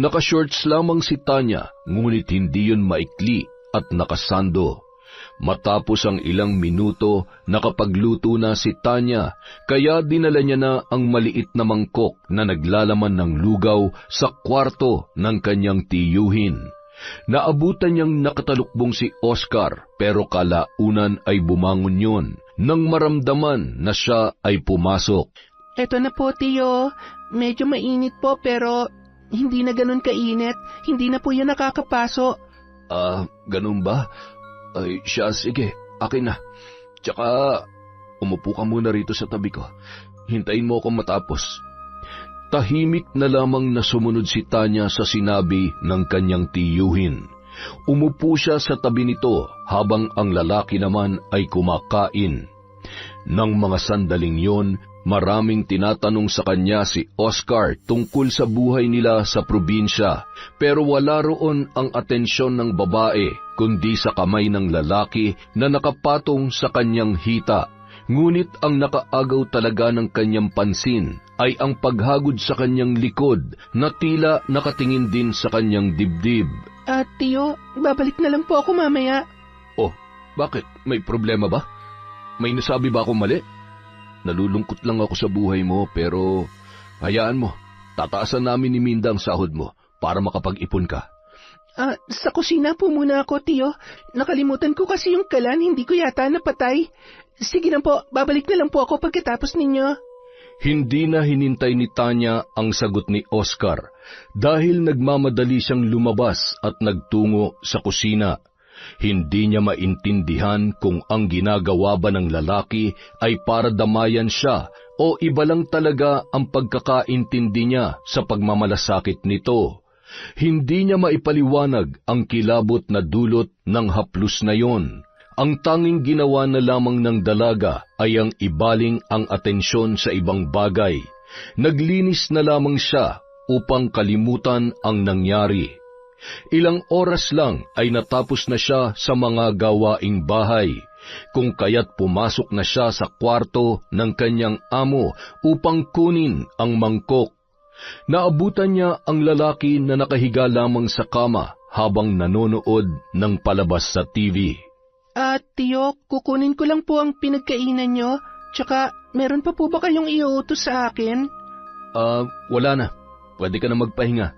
Naka-shorts lamang si Tanya, ngunit hindi yun maikli at nakasando. Matapos ang ilang minuto, nakapagluto na si Tanya, kaya dinala niya na ang maliit na mangkok na naglalaman ng lugaw sa kwarto ng kanyang tiyuhin. Naabutan niyang nakatalukbong si Oscar, pero kalaunan ay bumangon yun nang maramdaman na siya ay pumasok. Eto na po, tiyo. Medyo mainit po pero hindi na ganun kainit. Hindi na po yan nakakapaso. Ganun ba? Ay, siya, sige, akin na. Tsaka, umupo ka muna rito sa tabi ko. Hintayin mo akong matapos. Tahimik na lamang na sumunod si Tanya sa sinabi ng kanyang tiyuhin. Umupo siya sa tabi nito habang ang lalaki naman ay kumakain. Nang mga sandaling yon, maraming tinatanong sa kanya si Oscar tungkol sa buhay nila sa probinsya, pero wala roon ang atensyon ng babae kundi sa kamay ng lalaki na nakapatong sa kanyang hita. Ngunit ang nakaagaw talaga ng kanyang pansin ay ang paghagod sa kanyang likod na tila nakatingin din sa kanyang dibdib. Tiyo, babalik na lang po ako mamaya. Oh, bakit? May problema ba? May nasabi ba akong mali? Nalulungkot lang ako sa buhay mo, pero hayaan mo, tataasan namin ni Minda ang sahod mo para makapag-ipon ka. Sa kusina po muna ako, tiyo. Nakalimutan ko kasi yung kalan, hindi ko yata napatay. Sige na po, babalik na lang po ako pagkatapos ninyo. Hindi na hinintay ni Tanya ang sagot ni Oscar dahil nagmamadali siyang lumabas at nagtungo sa kusina. Hindi niya maintindihan kung ang ginagawa ba ng lalaki ay para damayan siya o iba lang talaga ang pagkakaintindi niya sa pagmamalasakit nito. Hindi niya maipaliwanag ang kilabot na dulot ng haplos na yon. Ang tanging ginawa na lamang ng dalaga ay ang ibaling ang atensyon sa ibang bagay. Naglinis na lamang siya upang kalimutan ang nangyari. Ilang oras lang ay natapos na siya sa mga gawaing bahay, kung kaya't pumasok na siya sa kwarto ng kanyang amo upang kunin ang mangkok. Naabutan niya ang lalaki na nakahiga lamang sa kama habang nanonood ng palabas sa TV. Tiyo, kukunin ko lang po ang pinagkainan nyo, tsaka meron pa po ba kayong iuutos sa akin? Wala na. Pwede ka na magpahinga.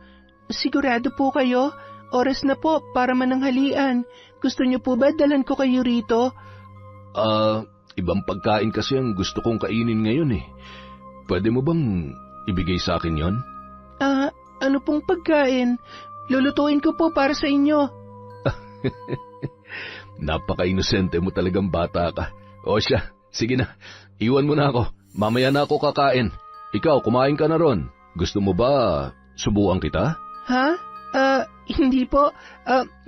Sigurado po kayo? Oras na po para mananghalian. Gusto niyo po ba dalan ko kayo rito? Ibang pagkain kasi ang gusto kong kainin ngayon eh. Pwede mo bang ibigay sa akin yon? Ano pong pagkain? Lulutuin ko po para sa inyo. Napaka-inosente mo talagang bata ka. O siya, sige na. Iwan mo na ako. Mamaya na ako kakain. Ikaw, kumain ka na ron. Gusto mo ba subukan kita? Ha? Hindi po.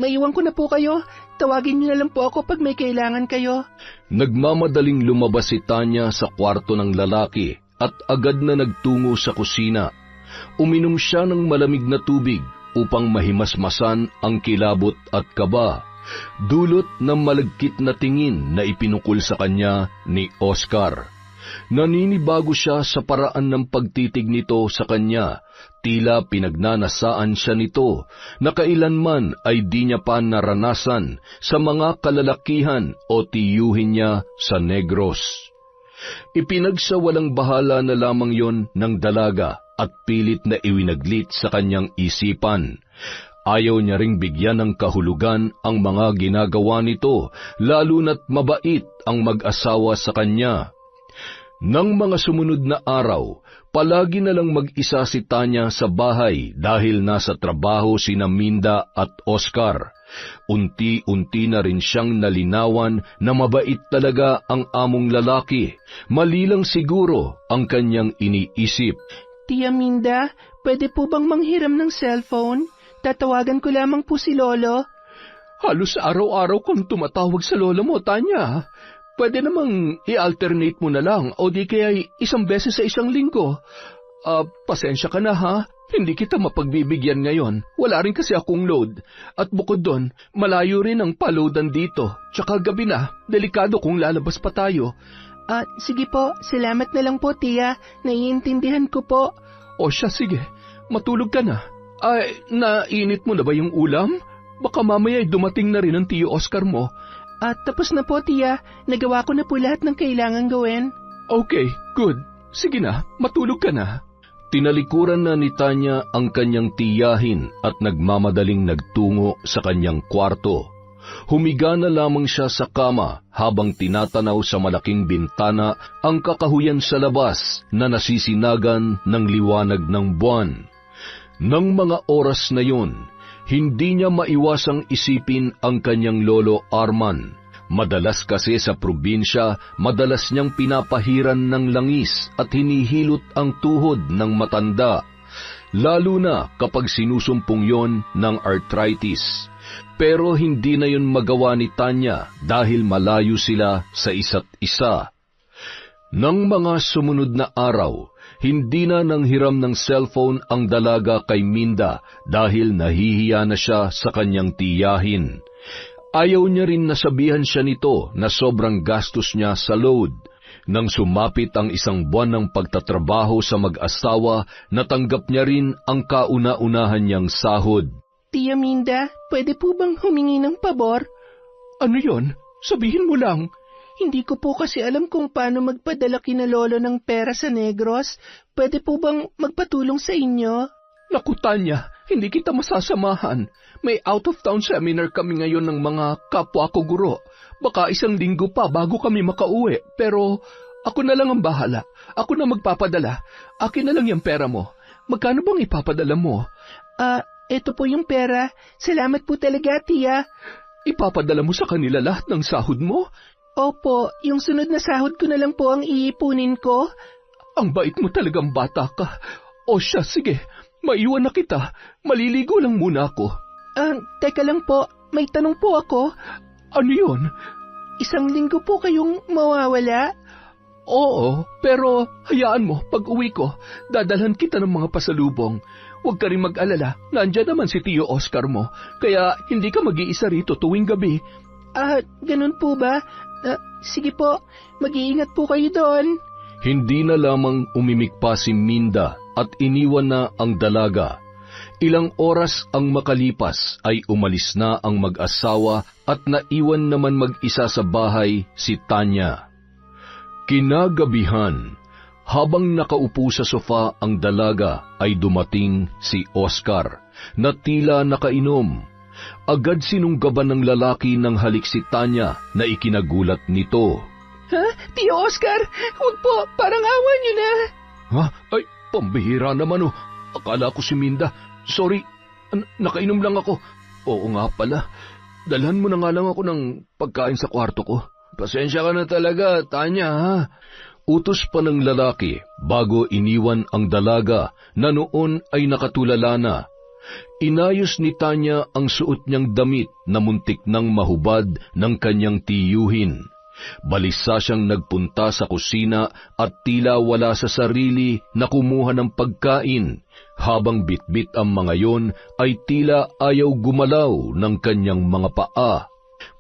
Maiwan ko na po kayo. Tawagin niyo na lang po ako pag may kailangan kayo. Nagmamadaling lumabas si Tanya sa kwarto ng lalaki at agad na nagtungo sa kusina. Uminom siya ng malamig na tubig upang mahimasmasan ang kilabot at kaba, dulot ng malagkit na tingin na ipinukol sa kanya ni Oscar. Naninibago siya sa paraan ng pagtitig nito sa kanya, tila pinagnanasaan siya nito na kailanman ay di niya pa naranasan sa mga kalalakihan o tiyuhin niya sa Negros. Ipinagsawalang bahala na lamang yon ng dalaga at pilit na iwinaglit sa kanyang isipan. Ayaw niya ring bigyan ng kahulugan ang mga ginagawa nito, lalo na't mabait ang mag-asawa sa kanya. Nang mga sumunod na araw, palagi na lang mag-isa si Tanya sa bahay dahil nasa trabaho sina Minda at Oscar. Unti-unti na rin siyang nalinawan na mabait talaga ang among lalaki. Mali lang siguro ang kanyang iniisip. Tia Minda, pwede po bang manghiram ng cellphone? Tatawagan ko lamang po si Lolo. Halos araw-araw kang tumatawag sa lola mo, Tanya. Pwede namang i-alternate mo na lang o di kaya isang beses sa isang linggo. Pasensya ka na ha, hindi kita mapagbibigyan ngayon. Wala rin kasi akong load. At bukod doon, malayo rin ang paloadan dito. Tsaka gabi na, delikado kung lalabas pa tayo. Sige po, salamat na lang po tiya, naiintindihan ko po. O siya, sige, matulog ka na. Ay, nainit mo na ba yung ulam? Baka mamaya dumating na rin ang tiyo Oscar mo. Tapos na po tiya, nagawa ko na po lahat ng kailangan gawin. Okay, good. Sige na, matulog ka na. Tinalikuran na ni Tanya ang kanyang tiyahin at nagmamadaling nagtungo sa kanyang kwarto. Humiga na lamang siya sa kama habang tinatanaw sa malaking bintana ang kakahuyan sa labas na nasisinagan ng liwanag ng buwan. Nang mga oras na yun, hindi niya maiwasang isipin ang kanyang lolo Arman. Madalas kasi sa probinsya, madalas niyang pinapahiran ng langis at hinihilot ang tuhod ng matanda, lalo na kapag sinusumpong yon ng arthritis. Pero hindi na yun magawa ni Tanya dahil malayo sila sa isa't isa. Nang mga sumunod na araw, hindi na nanghiram ng cellphone ang dalaga kay Minda dahil nahihiya na siya sa kanyang tiyahin. Ayaw niya rin nasabihan siya nito na sobrang gastos niya sa load. Nang sumapit ang isang buwan ng pagtatrabaho sa mag-asawa, natanggap niya rin ang kauna-unahan niyang sahod. Tia Minda, pwede po bang humingi ng pabor? Ano yon? Sabihin mo lang. Hindi ko po kasi alam kung paano magpadala kina Lolo ng pera sa Negros. Pwede po bang magpatulong sa inyo? Naku, Tanya, hindi kita masasamahan. May out-of-town seminar kami ngayon ng mga kapwa ko guro. Baka isang linggo pa bago kami makauwi. Pero ako na lang ang bahala. Ako na magpapadala. Akin na lang yung pera mo. Magkano bang ipapadala mo? Ito po yung pera. Salamat po talaga, tiya. Ipapadala mo sa kanila lahat ng sahod mo? Opo, yung sunod na sahod ko na lang po ang iipunin ko. Ang bait mo talagang bata ka. O siya, sige, maiwan na kita. Maliligo lang muna ako. Teka lang po, may tanong po ako. Ano yun? 1 linggo po kayong mawawala? Oo, pero hayaan mo, pag uwi ko, dadalhan kita ng mga pasalubong. Huwag ka rin mag-alala, nandiyan naman si Tio Oscar mo, kaya hindi ka mag-iisa rito tuwing gabi. Ganun po ba? Sige po, mag-iingat po kayo doon. Hindi na lamang umimik pa si Minda at iniwan na ang dalaga. Ilang oras ang makalipas ay umalis na ang mag-asawa at naiwan naman mag-isa sa bahay si Tanya. Kinagabihan, habang nakaupo sa sofa ang dalaga ay dumating si Oscar na tila nakainom. Agad sinunggaban ng lalaki ng halik si Tanya na ikinagulat nito. Ha? Tio Oscar, huwag po, parang awa niyo na. Ha? Ay, pambihira naman oh. Akala ko si Minda. Sorry, nakainom lang ako. Oo nga pala, dalhan mo na nga lang ako ng pagkain sa kwarto ko. Pasensya ka na talaga, Tanya ha. Utos pa ng lalaki bago iniwan ang dalaga na noon ay nakatulala na. Inayos ni Tanya ang suot niyang damit na muntik nang mahubad ng kanyang tiyuhin. Balisa siyang nagpunta sa kusina at tila wala sa sarili na kumuha ng pagkain, habang bitbit ang mga yon ay tila ayaw gumalaw ng kanyang mga paa.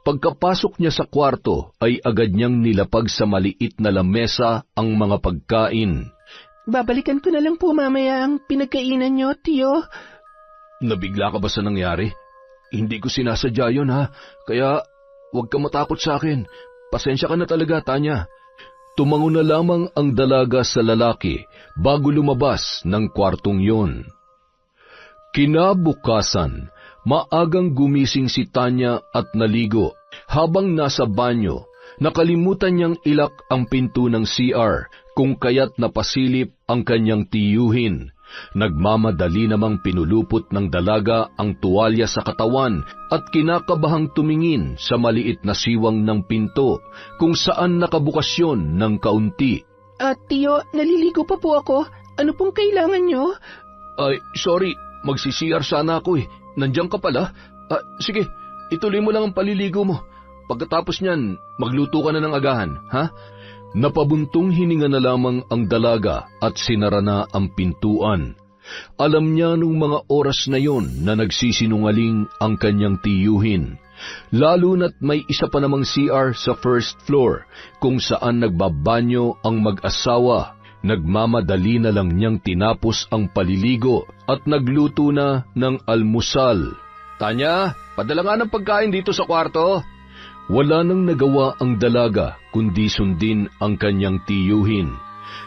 Pagkapasok niya sa kwarto ay agad niyang nilapag sa maliit na lamesa ang mga pagkain. Babalikan ko na lang po mamaya ang pinagkainan niyo, Tio. Nabigla ka ba sa nangyari? Hindi ko sinasadya yun ha, kaya huwag ka matakot sa akin. Pasensya ka na talaga, Tanya. Tumango na lamang ang dalaga sa lalaki bago lumabas ng kwartong yon. Kinabukasan, maagang gumising si Tanya at naligo. Habang nasa banyo, nakalimutan niyang ilak ang pinto ng CR kung kaya't napasilip ang kanyang tiyuhin. Nagmamadali namang pinulupot ng dalaga ang tuwalya sa katawan at kinakabahang tumingin sa maliit na siwang ng pinto kung saan nakabukas yun ng kaunti. Tio, naliligo pa po ako. Ano pong kailangan niyo? Ay, sorry, magsisiyar sana ako eh. Nandiyan ka pala? Sige, ituloy mo lang ang paliligo mo. Pagkatapos niyan, magluto ka na ng agahan, ha? Napabuntong hininga na lamang ang dalaga at sinara na ang pintuan. Alam niya nung mga oras na yon na nagsisinungaling ang kanyang tiyuhin, lalo na't may isa pa namang CR sa first floor kung saan nagbabanyo ang mag-asawa. Nagmamadali na lang niyang tinapos ang paliligo at nagluto na ng almusal. Tanya, padala nga ng pagkain dito sa kwarto. Wala nang nagawa ang dalaga kundi sundin ang kanyang tiyuhin.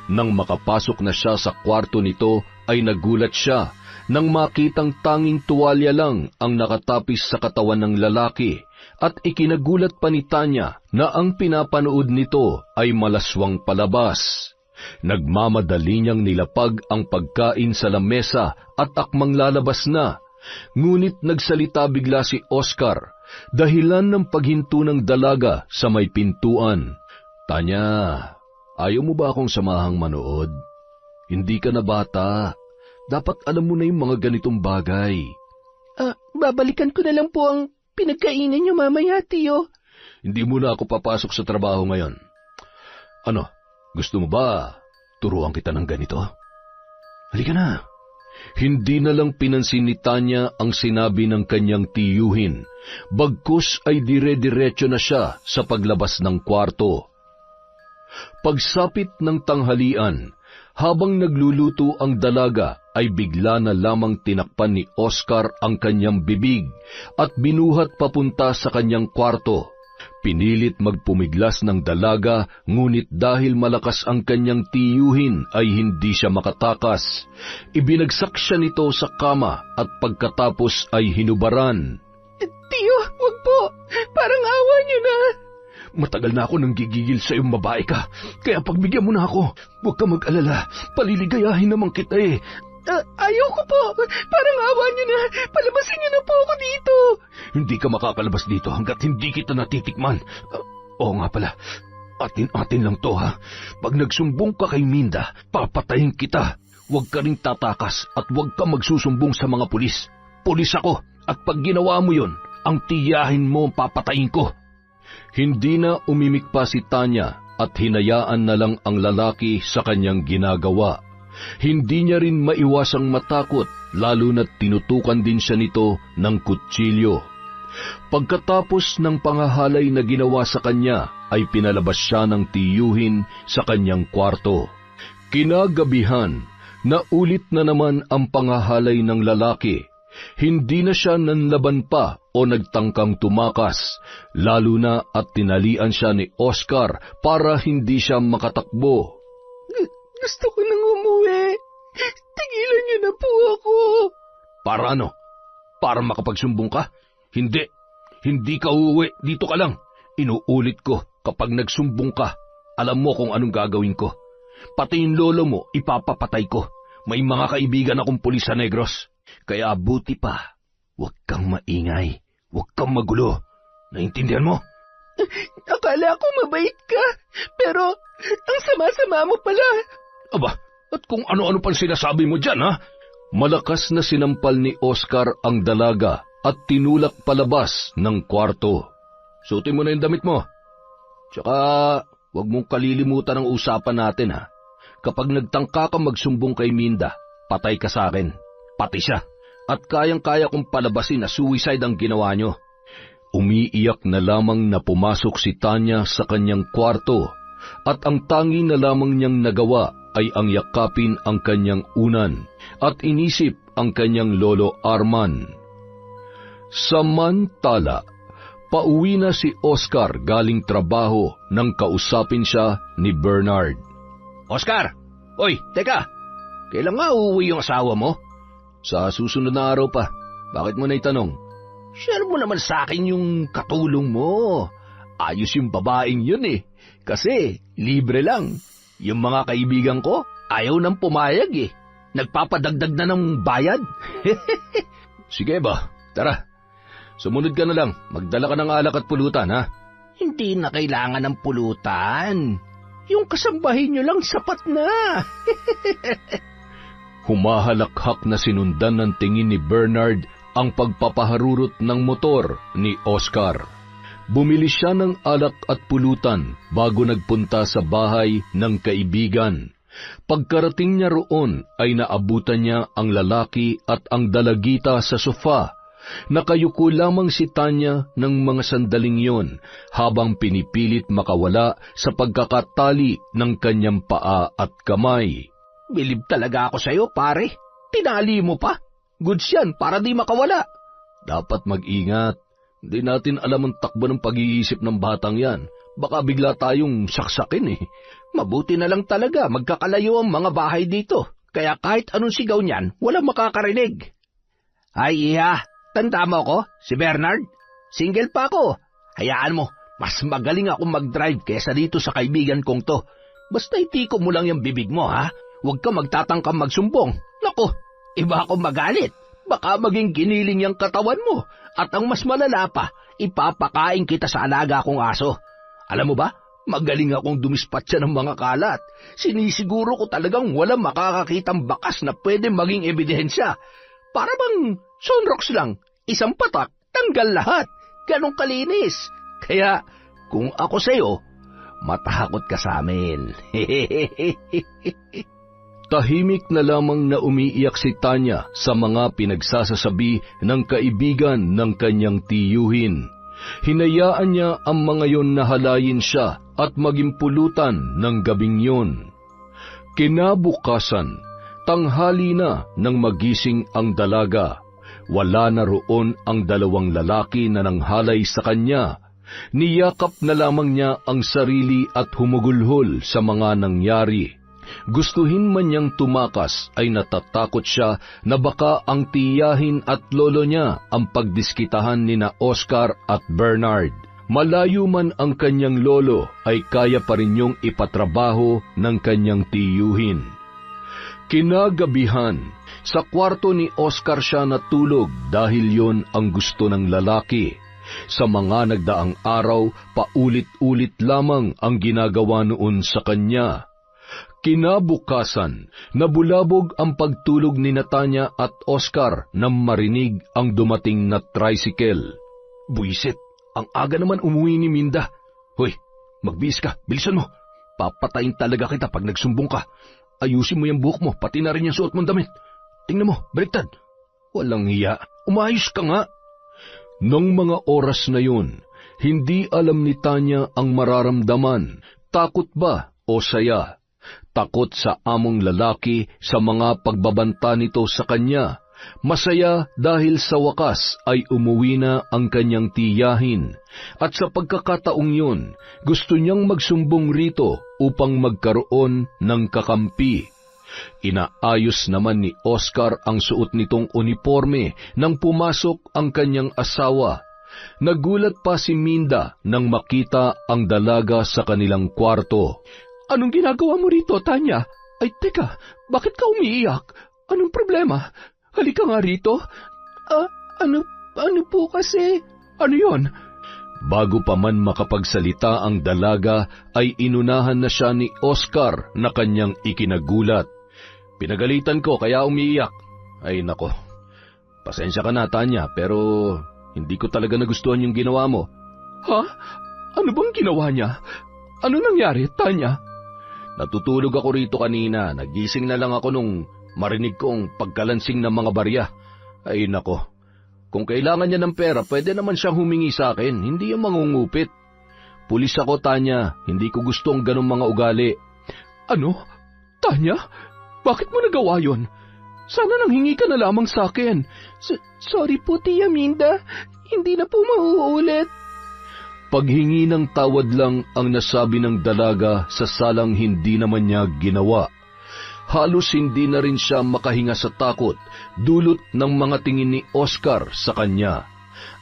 Nang makapasok na siya sa kwarto nito ay nagulat siya nang makitang tanging tuwalya lang ang nakatapis sa katawan ng lalaki at ikinagulat pa ni Tanya na ang pinapanood nito ay malaswang palabas. Nagmamadali niyang nilapag ang pagkain sa lamesa at akmang lalabas na. Ngunit nagsalita bigla si Oscar, dahilan ng paghinto ng dalaga sa may pintuan. Tanya, ayaw mo ba akong samahang manood? Hindi ka na bata. Dapat alam mo na yung mga ganitong bagay. Babalikan ko na lang po ang pinagkainan niyo mamaya, Tio. Hindi mo na ako papasok sa trabaho ngayon. Ano, gusto mo ba turuan kita ng ganito? Halika na. Hindi na lang pinansin ni Tanya ang sinabi ng kanyang tiyuhin, bagkus ay dire-diretso na siya sa paglabas ng kwarto. Pagsapit ng tanghalian, habang nagluluto ang dalaga, ay bigla na lamang tinakpan ni Oscar ang kanyang bibig at binuhat papunta sa kanyang kwarto. Pinilit magpumiglas ng dalaga, ngunit dahil malakas ang kanyang tiyuhin ay hindi siya makatakas. Ibinagsak siya nito sa kama at pagkatapos ay hinubaran. Tio, wag po. Parang awa niyo na. Matagal na ako nang gigigil sa iyong babae ka, kaya pagbigyan mo na ako. Huwag ka mag-alala, paliligayahin naman kita eh. Ayoko po. Parang awa niyo na. Palabasin niyo na po ako dito. Hindi ka makakalabas dito hanggat hindi kita natitikman. Oo nga pala, atin lang to ha. Pag nagsumbong ka kay Minda, papatayin kita. Huwag ka rin tatakas at huwag ka magsusumbong sa mga pulis. Pulis ako at pag ginawa mo yon, ang tiyahin mo papatayin ko. Hindi na umimik pa si Tanya at hinayaan na lang ang lalaki sa kanyang ginagawa. Hindi niya rin maiwasang matakot, lalo na't tinutukan din siya nito ng kutsilyo. Pagkatapos ng pangahalay na ginawa sa kanya, ay pinalabas siya ng tiyuhin sa kanyang kwarto. Kinagabihan, naulit na naman ang pangahalay ng lalaki. Hindi na siya nanlaban pa o nagtangkang tumakas, lalo na at tinalian siya ni Oscar para hindi siya makatakbo. Gusto ko nang umuwi. Tigilan niyo na po ako. Para ano? Para makapagsumbong ka? Hindi. Hindi ka uuwi. Dito ka lang. Inuulit ko, kapag nagsumbong ka, alam mo kung anong gagawin ko. Pati yung lolo mo, ipapapatay ko. May mga kaibigan akong pulis sa Negros. Kaya buti pa, huwag kang maingay. Huwag kang magulo. Naintindihan mo? Akala ko mabait ka, pero ang sama-sama mo pala. Aba, at kung ano-ano pang sinasabi mo dyan, ha? Malakas na sinampal ni Oscar ang dalaga at tinulak palabas ng kwarto. Suotin mo na yung damit mo. Tsaka, huwag mong kalilimutan ang usapan natin, ha? Kapag nagtangka ka magsumbong kay Minda, patay ka sa akin. Pati siya. At kayang-kaya kong palabasin na suicide ang ginawa nyo. Umiiyak na lamang na pumasok si Tanya sa kanyang kwarto at ang tangi na lamang niyang nagawa ay ang yakapin ang kanyang unan at inisip ang kanyang lolo Arman. Samantala, pauwi na si Oscar galing trabaho nang kausapin siya ni Bernard. Oscar! Oy, teka! Kailan nga uuwi yung asawa mo? Sa susunod na araw pa. Bakit mo na itanong? Share mo naman sa akin yung katulong mo. Ayos yung babaeng yun eh. Kasi libre lang. Yung mga kaibigan ko, ayaw nang pumayag eh. Nagpapadagdag na ng bayad. Sige ba, tara. Sumunod ka na lang. Magdala ka ng alak at pulutan, ha? Hindi na kailangan ng pulutan. Yung kasambahin nyo lang sapat na. Humahalakhak na sinundan ng tingin ni Bernard ang pagpapaharurot ng motor ni Oscar. Bumili siya ng alak at pulutan bago nagpunta sa bahay ng kaibigan. Pagkarating niya roon ay naabutan niya ang lalaki at ang dalagita sa sofa. Nakayuko lamang si Tanya ng mga sandaling yon habang pinipilit makawala sa pagkakatali ng kanyang paa at kamay. Bilib talaga ako sa'yo, pare. Tinali mo pa. Goods yan para di makawala. Dapat mag-ingat. Hindi natin alam ang takbo ng pag-iisip ng batang yan. Baka bigla tayong saksakin eh. Mabuti na lang talaga magkakalayo ang mga bahay dito. Kaya kahit anong sigaw niyan, walang makakarinig. Ay, iha. Tanda mo ako, si Bernard. Single pa ako. Hayaan mo, mas magaling akong mag-drive kesa dito sa kaibigan kong to. Basta itiko mo lang yung bibig mo, ha? Huwag ka magtatangkang magsumbong. Naku, iba akong magalit. Baka maging giniling yung katawan mo. At ang mas malala pa, ipapakain kita sa alaga kong aso. Alam mo ba, magaling akong dumispatsa ng mga kalat. Sinisiguro ko talagang walang makakakitang bakas na pwede maging ebidensya. Para bang sunrocks lang, isang patak, tanggal lahat. Ganong kalinis. Kaya, kung ako sa'yo, matakot ka sa amin. Tahimik na lamang na umiiyak si Tanya sa mga pinagsasasabi ng kaibigan ng kanyang tiyuhin. Hinayaan niya ang mga yon na halayin siya at maging pulutan ng gabing yon. Kinabukasan, tanghali na nang magising ang dalaga. Wala na roon ang dalawang lalaki na nanghalay sa kanya. Niyakap na lamang niya ang sarili at humugulhol sa mga nangyari. Gustuhin man niyang tumakas ay natatakot siya na baka ang tiyahin at lolo niya ang pagdiskitahan nina Oscar at Bernard. Malayo man ang kanyang lolo ay kaya pa rin niyong ipatrabaho ng kanyang tiyuhin. Kinagabihan, sa kwarto ni Oscar siya natulog dahil yon ang gusto ng lalaki. Sa mga nagdaang araw, paulit-ulit lamang ang ginagawa noon sa kanya. Kinabukasan, nabulabog ang pagtulog ni Natanya at Oscar nang marinig ang dumating na tricycle. Buisit, ang aga naman umuwi ni Minda. Hoy, magbihis ka, bilisan mo. Papatayin talaga kita pag nagsumbong ka. Ayusin mo yung buhok mo, pati na rin yung suot mong damit. Tingnan mo, baliktad. Walang hiya, umayos ka nga. Nang mga oras na yun, hindi alam ni Tanya ang mararamdaman, takot ba o saya. Takot sa among lalaki sa mga pagbabanta nito sa kanya. Masaya dahil sa wakas ay umuwi na ang kanyang tiyahin. At sa pagkakataong yun, gusto niyang magsumbong rito upang magkaroon ng kakampi. Inaayos naman ni Oscar ang suot nitong uniforme nang pumasok ang kanyang asawa. Nagulat pa si Minda nang makita ang dalaga sa kanilang kwarto. Anong ginagawa mo rito, Tanya? Ay, teka, bakit ka umiiyak? Anong problema? Halika nga rito. Ano po kasi? Ano yon? Bago pa man makapagsalita ang dalaga, ay inunahan na siya ni Oscar na kanyang ikinagulat. Pinagalitan ko kaya umiiyak. Ay nako, pasensya ka na, Tanya, pero hindi ko talaga nagustuhan yung ginawa mo. Ha? Ano bang ginawa niya? Ano nangyari, Tanya? Natutulog ako rito kanina. Nagising na lang ako nung marinig kong pagkalansing ng mga barya. Ay nako, kung kailangan niya ng pera, pwede naman siyang humingi sa akin, hindi yung mangungupit. Pulis ako, Tanya, hindi ko gusto ang ganong mga ugali. Ano? Tanya? Bakit mo nagawa yon? Sana nanghingi ka na lamang sa akin. Sorry po, Tia Minda. Hindi na po mauulit. Paghingi ng tawad lang ang nasabi ng dalaga sa salang hindi naman niya ginawa. Halos hindi na rin siya makahinga sa takot, dulot ng mga tingin ni Oscar sa kanya.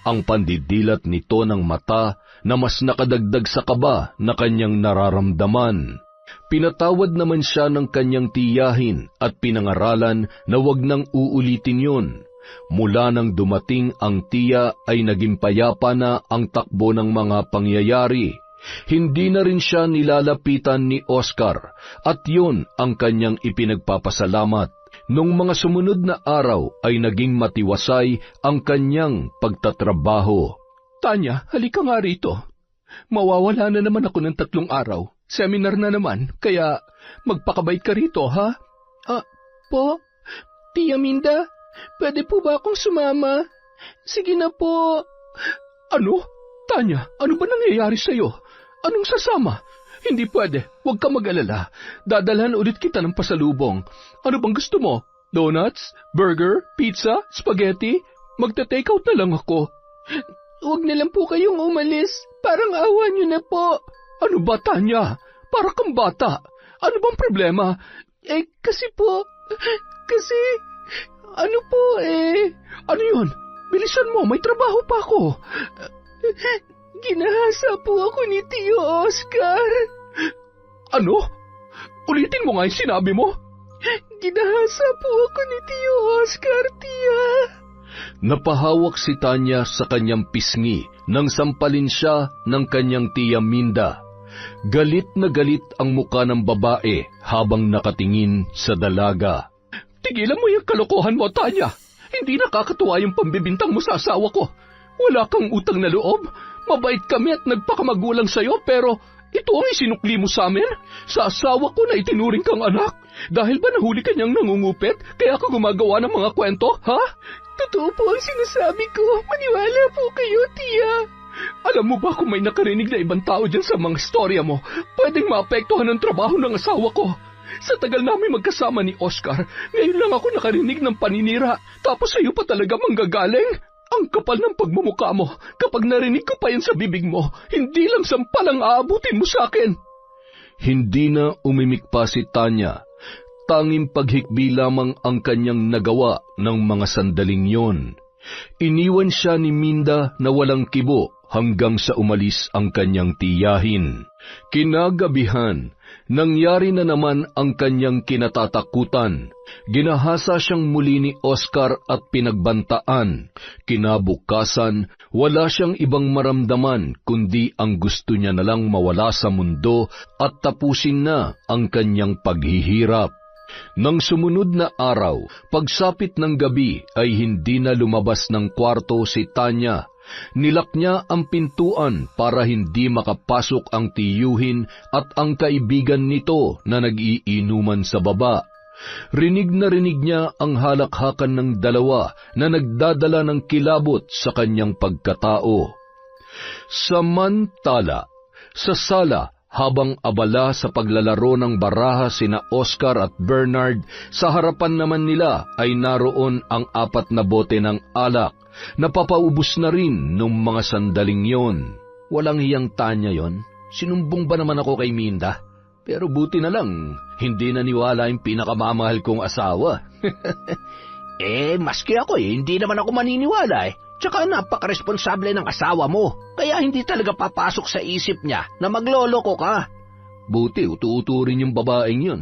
Ang pandidilat nito ng mata na mas nakadagdag sa kaba na kanyang nararamdaman. Pinatawad naman siya ng kanyang tiyahin at pinangaralan na wag nang uulitin yun. Mula nang dumating ang tiya ay naging payapa na ang takbo ng mga pangyayari. Hindi na rin siya nilalapitan ni Oscar at yun ang kanyang ipinagpapasalamat. Nung mga sumunod na araw ay naging matiwasay ang kanyang pagtatrabaho. Tanya, halika nga rito. Mawawala na naman ako ng 3 araw. Seminar na naman, kaya magpakabait ka rito, ha? Po? Tia Minda, pwede po ba akong sumama? Sige na po. Ano? Tanya, ano ba nangyayari sa'yo? Anong sasama? Hindi pwede, huwag ka mag-alala. Dadalhan ulit kita ng pasalubong. Ano bang gusto mo? Donuts? Burger? Pizza? Spaghetti? Magta-take out na lang ako. Huwag na lang po kayong umalis. Parang awa niyo na po. Ano ba, Tanya? Para kang bata. Ano bang problema? Kasi Ano yun? Bilisan mo, may trabaho pa ako. Ginahasa po ako ni Tio Oscar. Ano? Ulitin mo nga yung sinabi mo. Ginahasa po ako ni Tio Oscar, Tia. Napahawak si Tanya sa kanyang pisngi nang sampalin siya ng kanyang tiya Minda. Galit na galit ang muka ng babae habang nakatingin sa dalaga. Tigilan mo yung kalokohan mo, Tanya. Hindi nakakatuwa yung pambibintang mo sa asawa ko. Wala kang utang na loob. Mabait kami at nagpakamagulang sa'yo, pero ito ang isinukli mo sa amin? Sa asawa ko na itinuring kang anak? Dahil ba nahuli ka niyang nangungupit, kaya ka gumagawa ng mga kwento, ha? Totoo po ang sinasabi ko. Maniwala po kayo, Tia. Alam mo ba kung may nakarinig na ibang tao dyan sa mga storya mo, pwedeng maapektuhan ang trabaho ng asawa ko? Sa tagal namin magkasama ni Oscar, ngayon lang ako nakarinig ng paninira, tapos sa'yo pa talaga manggagaling? Ang kapal ng pagmumukha mo, kapag narinig ko pa yan sa bibig mo, hindi lang sampalang aabutin mo sa akin. Hindi na umimik pa si Tanya. Tanging paghikbi lamang ang kanyang nagawa ng mga sandaling yon. Iniwan siya ni Minda na walang kibo hanggang sa umalis ang kanyang tiyahin. Kinagabihan, Nangyari na naman ang kanyang kinatatakutan. Ginahasa siyang muli ni Oscar at pinagbantaan. Kinabukasan, wala siyang ibang maramdaman kundi ang gusto niya na lang mawala sa mundo at tapusin na ang kanyang paghihirap. Nang sumunod na araw, pagsapit ng gabi ay hindi na lumabas ng kwarto si Tanya. Nilak niya ang pintuan para hindi makapasok ang tiyuhin at ang kaibigan nito na nag-iinuman sa baba. Rinig na rinig niya ang halakhakan ng dalawa na nagdadala ng kilabot sa kanyang pagkatao. Samantala, sa sala, habang abala sa paglalaro ng baraha sina Oscar at Bernard, sa harapan naman nila ay naroon ang 4 na bote ng alak. Napapaubos na rin nung mga sandaling yon. Walang hiyang Tanya yon. Sinumbong ba naman ako kay Minda? Pero buti na lang, hindi naniwala yung pinakamamahal kong asawa. Maski ako hindi naman ako maniniwala Tsaka napakaresponsable ng asawa mo, kaya hindi talaga papasok sa isip niya na magloloko ka. Buti, utu-uturin yung babaeng yun.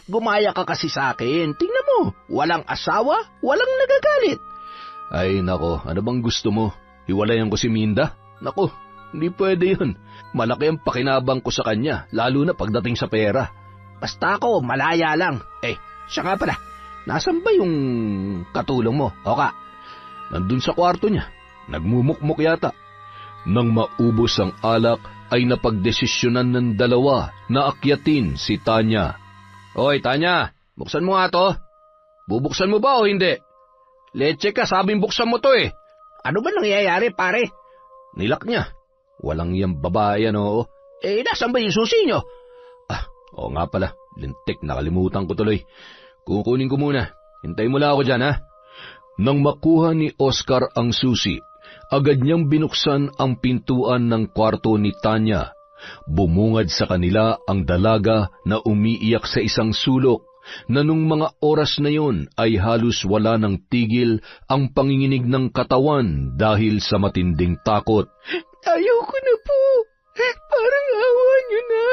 Gumaya ka kasi sa akin. Tingnan mo, walang asawa, walang nagagalit. Ay nako, ano bang gusto mo? Hiwalayan ko si Minda? Nako, hindi pwede yun. Malaki ang pakinabang ko sa kanya, lalo na pagdating sa pera. Basta ako, malaya lang. Siya nga pala, nasan ba yung katulong mo, Oka? Nandun sa kwarto niya, nagmumukmuk yata. Nang maubos ang alak, ay napagdesisyonan ng dalawa na akyatin si Tanya. Hoy, Tanya, buksan mo nga to. Bubuksan mo ba o hindi? Leche ka, sabing buksan mo to Ano ba nangyayari, pare? Nilak niya. Walang yang babae yan, oo. Nasan ba yung susi nyo? Oo nga pala, lintik, nakalimutan ko tuloy. Kukunin ko muna. Hintay mo lang ako dyan, ha? Nang makuha ni Oscar ang susi, agad niyang binuksan ang pintuan ng kwarto ni Tanya. Bumungad sa kanila ang dalaga na umiiyak sa isang sulok, na nung mga oras na yon ay halos wala ng tigil ang panginginig ng katawan dahil sa matinding takot. Ayoko na po. Parang awa niyo na.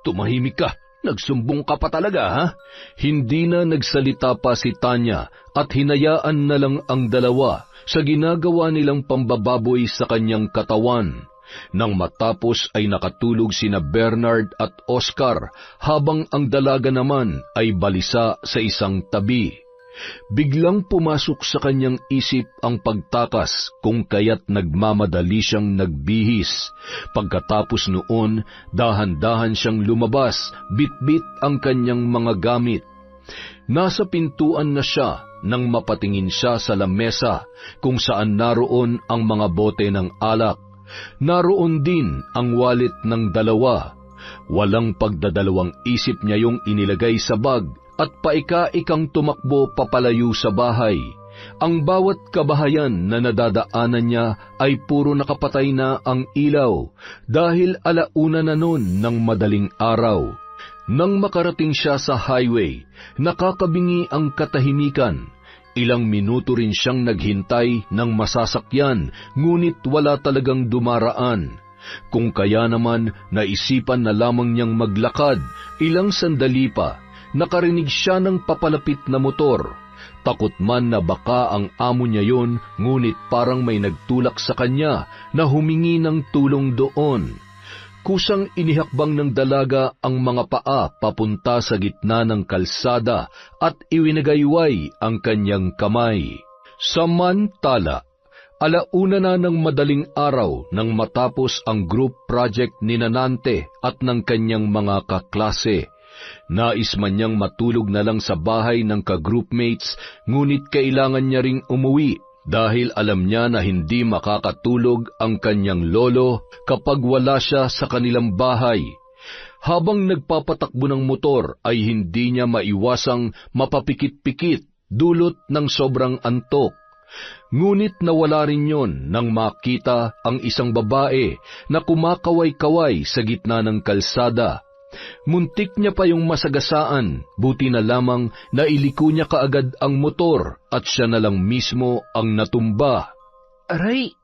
Tumahimik ka. Nagsumbong ka pa talaga, ha? Hindi na nagsalita pa si Tanya at hinayaan na lang ang dalawa sa ginagawa nilang pambababoy sa kanyang katawan. Nang matapos ay nakatulog sina Bernard at Oscar habang ang dalaga naman ay balisa sa isang tabi. Biglang pumasok sa kanyang isip ang pagtakas kung kaya't nagmamadali siyang nagbihis. Pagkatapos noon, dahan-dahan siyang lumabas, bitbit ang kanyang mga gamit. Nasa pintuan na siya nang mapatingin siya sa lamesa kung saan naroon ang mga bote ng alak. Naroon din ang wallet ng dalawa. Walang pagdadalawang isip niya yung inilagay sa bag at paika-ikang tumakbo papalayo sa bahay. Ang bawat kabahayan na nadadaanan niya ay puro nakapatay na ang ilaw dahil 1:00 na noon ng madaling araw. Nang makarating siya sa highway, nakakabingi ang katahimikan. Ilang minuto rin siyang naghintay ng masasakyan, ngunit wala talagang dumaraan. Kung kaya naman, naisipan na lamang niyang maglakad. Ilang sandali pa, nakarinig siya ng papalapit na motor. Takot man na baka ang amo niya yon, ngunit parang may nagtulak sa kanya na humingi ng tulong doon. Kusang inihakbang ng dalaga ang mga paa papunta sa gitna ng kalsada at iwinagayway ang kanyang kamay. Samantala, 1:00 na ng madaling araw nang matapos ang group project ni Nante at ng kanyang mga kaklase. Nais man niyang matulog na lang sa bahay ng ka-groupmates, ngunit kailangan niya ring umuwi dahil alam niya na hindi makakatulog ang kanyang lolo kapag wala siya sa kanilang bahay. Habang nagpapatakbo ng motor ay hindi niya maiwasang mapapikit-pikit dulot ng sobrang antok. Ngunit nawala rin yon nang makita ang isang babae na kumakaway-kaway sa gitna ng kalsada. Muntik niya pa yung masagasaan, buti na lamang na iliko niya kaagad ang motor at siya na lang mismo ang natumba. Aray,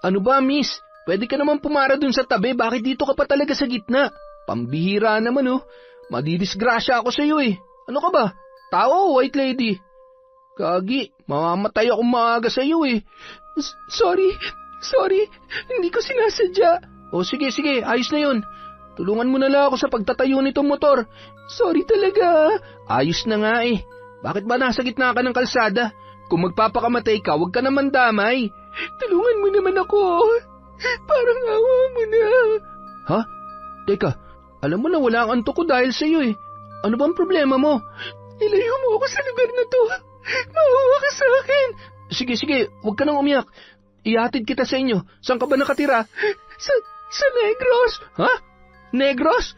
ano ba miss? Pwede ka naman pumara dun sa tabi, bakit dito ka pa talaga sa gitna? Pambihira naman oh. Madidisgrasya ako sa iyo eh. Ano ka ba? Tao, white lady? Kagi, mamamatay akong maaga sa iyo eh. Sorry. Hindi ko sinasadya. O sige, ayos na yun. Tulungan mo na lang ako sa pagtatayo nitong motor. Sorry talaga. Ayos na nga eh. Bakit ba nasa gitna ka ng kalsada? Kung magpapakamatay ka, huwag ka naman damay. Tulungan mo naman ako. Parang awa mo na. Ha? Teka, alam mo na wala ang antok ko dahil sa iyo eh. Ano bang problema mo? Ilayo mo ako sa lugar na to. Maawa ka sa akin. Sige, huwag ka nang umiyak. Ihatid kita sa inyo. Saan ka ba nakatira? Sa Negros. Ha? Negros?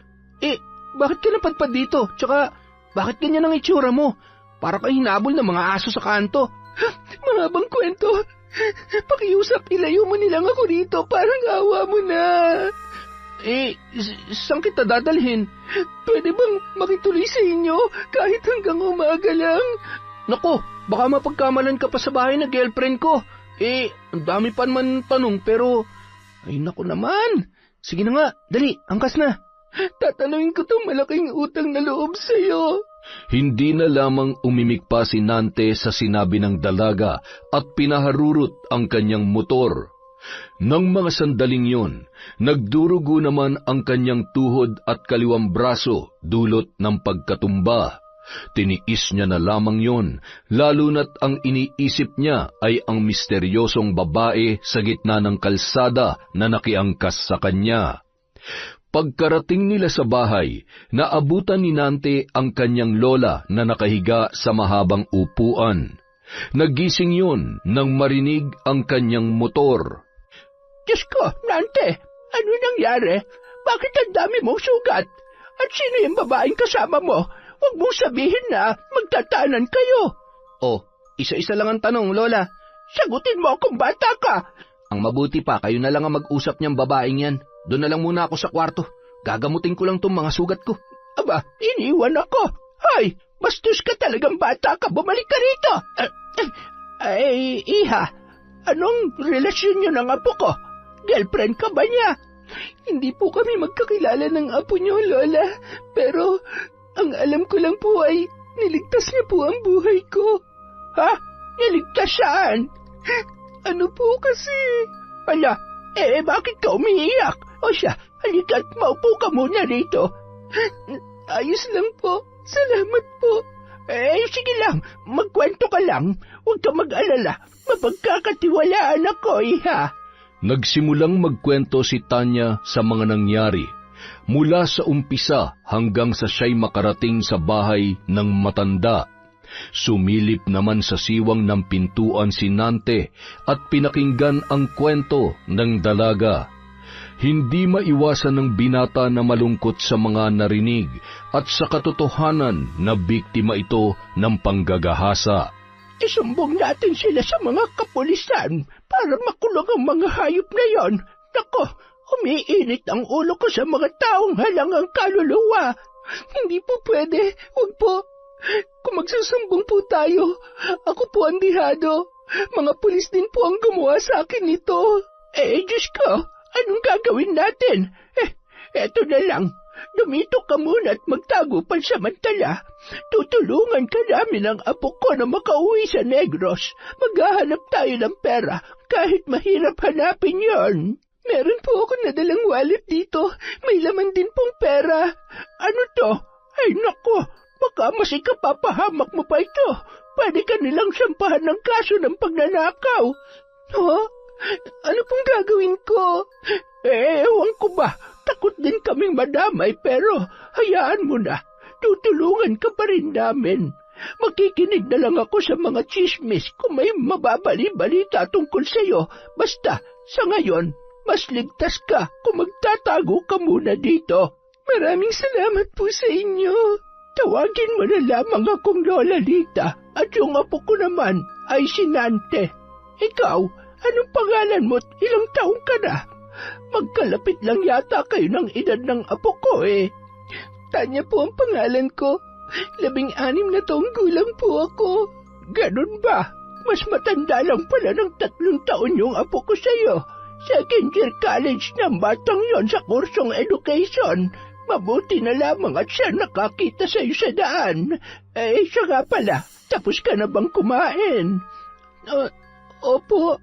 Bakit ka napadpad dito? Tsaka, bakit ganyan ang itsura mo? Para ka hinabol ng mga aso sa kanto. Mahabang kwento. Pakiusap, ilayo mo nilang ako rito. Parang awa mo na. Saan kita dadalhin? Pwede bang makituloy sa inyo kahit hanggang umaga lang? Nako, baka mapagkamalan ka pa sa bahay na girlfriend ko. Ang dami pa naman tanong pero... Ay nako naman. Sige na nga, dali, angkas na. Tatanungin ko tong malaking utang na loob sa'yo. Hindi na lamang umimik pa si Nante sa sinabi ng dalaga at pinaharurot ang kanyang motor. Nang mga sandaling yun, nagdurugo naman ang kanyang tuhod at kaliwang braso dulot ng pagkatumba. Tiniis niya na lamang yon, lalo na't ang iniisip niya ay ang misteryosong babae sa gitna ng kalsada na nakiangkas sa kanya. Pagkarating nila sa bahay, naabutan ni Nante ang kanyang lola na nakahiga sa mahabang upuan. Nagising yun nang marinig ang kanyang motor. Diyos ko, Nante, ano nangyari? Bakit ang dami mong sugat? At sino yung babaeng kasama mo? Huwag mong sabihin na magtatanan kayo. Isa-isa lang ang tanong, Lola. Sagutin mo kung bata ka. Ang mabuti pa, kayo na lang ang mag-usap niyang babaeng yan. Doon na lang muna ako sa kwarto. Gagamutin ko lang tong mga sugat ko. Aba, iniwan ako. Hay, bastos ka talagang bata ka. Bumalik ka rito. Iha, anong relasyon niyo ng apo ko? Girlfriend ka ba niya? Hindi po kami magkakilala ng apo niyo, Lola. Pero ang alam ko lang po ay niligtas niya po ang buhay ko. Ha? Niligtas saan? Ano po kasi? Ala, bakit ka umiiyak? O siya, halika't maupo ka muna rito. Ayos lang po. Salamat po. Sige lang, magkwento ka lang. Huwag ka mag-alala. Mapagkakatiwalaan ako, iha. Nagsimulang magkwento si Tanya sa mga nangyari, mula sa umpisa hanggang sa siya'y makarating sa bahay ng matanda. Sumilip naman sa siwang ng pintuan si Nante at pinakinggan ang kwento ng dalaga. Hindi maiwasan ng binata na malungkot sa mga narinig at sa katotohanan na biktima ito ng panggagahasa. Isumbong natin sila sa mga kapulisan para makulong ang mga hayop na yon. Nako, umiinit ang ulo ko sa mga taong halangang kaluluwa. Hindi po pwede. Huwag po. Kung magsusumbong po tayo, ako po ang dihado. Mga pulis din po ang gumawa sa akin nito. Diyos ko, anong gagawin natin? Eto na lang. Dumito ka muna at magtago pansamantala. Tutulungan ka namin ng apo ko na makauwi sa Negros. Maghahanap tayo ng pera kahit mahirap hanapin yon. Meron po ako nadalang wallet dito. May laman din pong pera. Ano to? Ay nako, baka mas ikapapahamak mo pa ito. Pwede ka nilang sampahan ng kaso ng pagnanakaw. Ha? Ano pong gagawin ko? Ewan ko ba? Takot din kaming madamay pero hayaan mo na. Tutulungan ka pa rin namin. Makikinig na lang ako sa mga chismis kung may mababali-balita tungkol sa'yo. Basta, sa ngayon, mas ligtas ka kung magtatago ka muna dito. Maraming salamat po sa inyo. Tawagin mo na lamang akong Lola Lita at yung apo ko naman ay si Nante. Ikaw, anong pangalan mo at ilang taong ka na? Magkalapit lang yata kayo ng edad ng apo ko Tanya po ang pangalan ko. 16 na taong gulang po ako. Ganun ba? Mas matanda lang pala ng 3 taon yung apo ko sa'yo. Second year college na batang yon sa kursong education. Mabuti na lamang at siya nakakita sa iyo sa daan. Siya nga pala, tapos ka na bang kumain? Opo.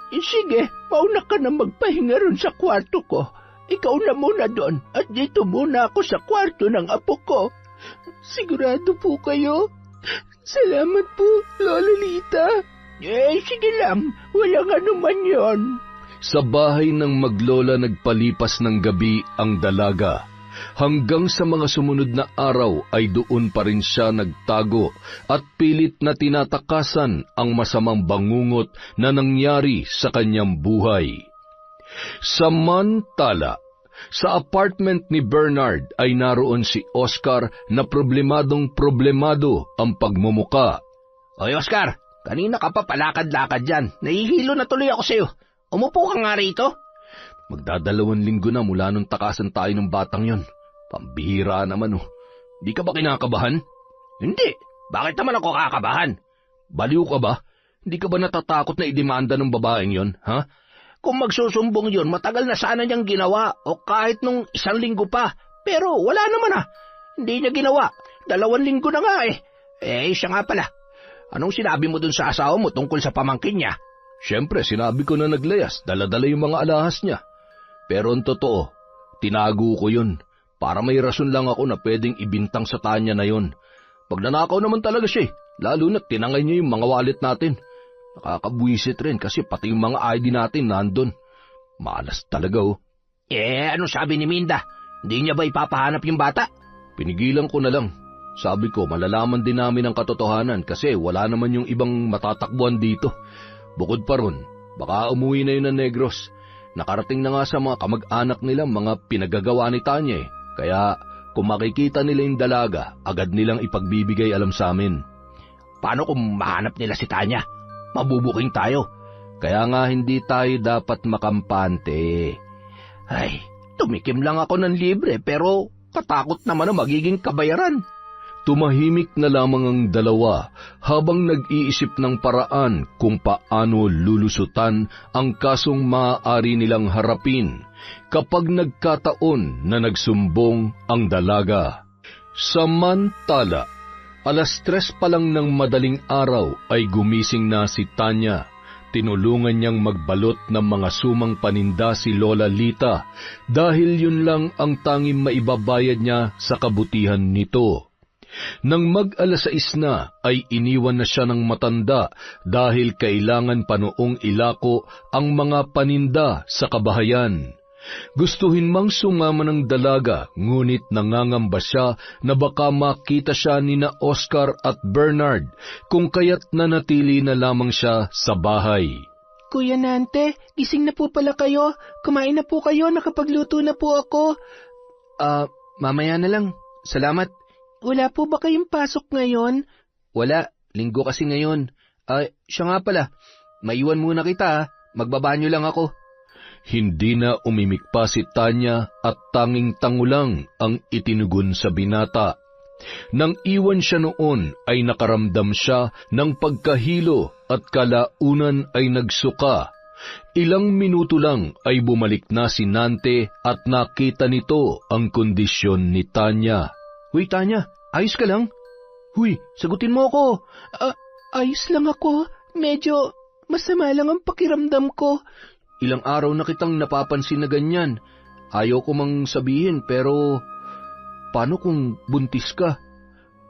Sige, mauna ka na magpahinga ron sa kwarto ko. Ikaw na muna doon at dito muna ako sa kwarto ng apo ko. Sigurado po kayo? Salamat po, Lola Lita. Sige lang, walang anuman yon. Sa bahay ng maglola nagpalipas ng gabi ang dalaga. Hanggang sa mga sumunod na araw ay doon pa rin siya nagtago at pilit na tinatakasan ang masamang bangungot na nangyari sa kanyang buhay. Samantala, sa apartment ni Bernard ay naroon si Oscar na problemadong-problemado ang pagmumuka. Oy Oscar, kanina ka pa palakad-lakad dyan. Nahihilo na tuloy ako sa'yo. Umupo ka nga rito. Magdadalawang linggo na mula nung takasan tayo ng batang yon. Pambihira naman Di ka ba kinakabahan? Hindi. Bakit naman ako kakabahan? Baliw ka ba? Hindi ka ba natatakot na idemanda ng babaeng yon, ha? Kung magsusumbong yon, matagal na sana niyang ginawa o kahit nung 1 linggo pa. Pero wala naman Hindi niya ginawa. 2 linggo na nga siya nga pala. Anong sinabi mo dun sa asawa mo tungkol sa pamangkin niya? Siyempre, sinabi ko na naglayas, dala-dala yung mga alahas niya. Pero ang totoo, tinago ko yun, para may rason lang ako na pwedeng ibintang sa Tanya na yun. Pag nanakaw naman talaga siya, lalo na tinangay niya yung mga wallet natin. Nakakabwisit rin kasi pati yung mga ID natin nandun. Malas talaga anong sabi ni Minda? Hindi niya ba ipapahanap yung bata? Pinigilan ko na lang. Sabi ko, malalaman din namin ang katotohanan kasi wala naman yung ibang matatakbuhan dito. Bukod pa ron, baka umuwi na yun ng Negros. Nakarating na nga sa mga kamag-anak nila mga pinagagawa ni Tanya Kaya kung makikita nila yung dalaga, agad nilang ipagbibigay alam sa amin. Paano kung mahanap nila si Tanya? Mabubuking tayo. Kaya nga hindi tayo dapat makampante. Ay, tumikim lang ako ng libre pero katakot naman na magiging kabayaran. Tumahimik na lamang ang dalawa habang nag-iisip ng paraan kung paano lulusutan ang kasong maaari nilang harapin kapag nagkataon na nagsumbong ang dalaga. Samantala, 3:00 pa lang ng madaling araw ay gumising na si Tanya. Tinulungan niyang magbalot ng mga sumang paninda si Lola Lita dahil yun lang ang tanging maibabayad niya sa kabutihan nito. Nang mag-6 na ay iniwan na siya ng matanda dahil kailangan pa noong ilako ang mga paninda sa kabahayan. Gustuhin mang sumama ng dalaga ngunit nangangamba siya na baka makita siya nina Oscar at Bernard kung kaya't nanatili na lamang siya sa bahay. Kuya Nante, gising na po pala kayo. Kumain na po kayo, nakapagluto na po ako. Mamaya na lang. Salamat. Wala po ba kayong pasok ngayon? Wala, linggo kasi ngayon. Siya nga pala, maiwan muna kita magbabanyo lang ako. Hindi na umimik pa si Tanya at tanging tangulang ang itinugon sa binata. Nang iwan siya noon ay nakaramdam siya ng pagkahilo at kalaunan ay nagsuka. Ilang minuto lang ay bumalik na si Nante at nakita nito ang kondisyon ni Tanya. Huy, Tanya, ayos ka lang? Huy, sagutin mo ako. Ayos lang ako. Medyo masama lang ang pakiramdam ko. Ilang araw na kitang napapansin na ganyan. Ayaw ko mang sabihin pero paano kung buntis ka?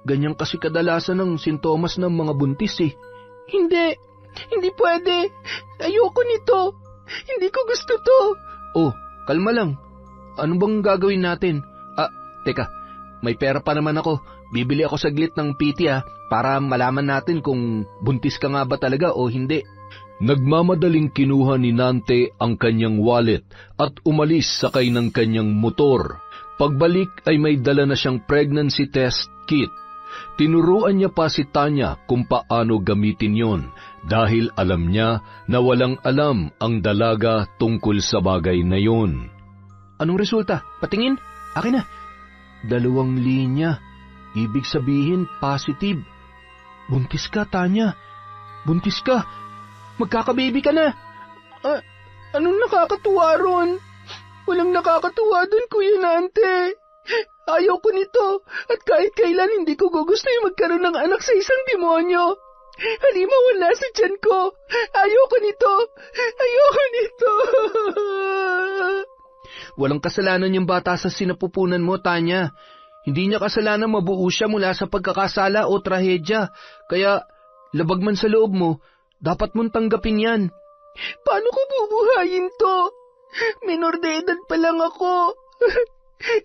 Ganyan kasi kadalasan ang sintomas ng mga buntis Hindi pwede. Ayoko nito. Hindi ko gusto to. Oh, kalma lang. Ano bang gagawin natin? Teka. May pera pa naman ako. Bibili ako saglit ng PT para malaman natin kung buntis ka nga ba talaga o hindi. Nagmamadaling kinuha ni Nante ang kanyang wallet at umalis sakay ng kanyang motor. Pagbalik ay may dala na siyang pregnancy test kit. Tinuruan niya pa si Tanya kung paano gamitin yon dahil alam niya na walang alam ang dalaga tungkol sa bagay na yon. Anong resulta? Patingin? Akin na. 2 linya. Ibig sabihin, positive. Buntis ka, Tanya. Buntis ka. Magkakababy ka na. Anong nakakatuwa ron? Walang nakakatuwa dun, Kuya Nante. Ayaw ko nito at kahit kailan hindi ko gusto yung magkaroon ng anak sa isang demonyo. Halimaw na sa tiyan ko. Ayaw ko nito. Ayoko nito. Walang kasalanan yung bata sa sinapupunan mo, Tanya. Hindi niya kasalanan mabuo siya mula sa pagkakasala o trahedya. Kaya, labag man sa loob mo, dapat mong tanggapin yan. Paano ko bubuhayin to? Minor de edad pa lang ako.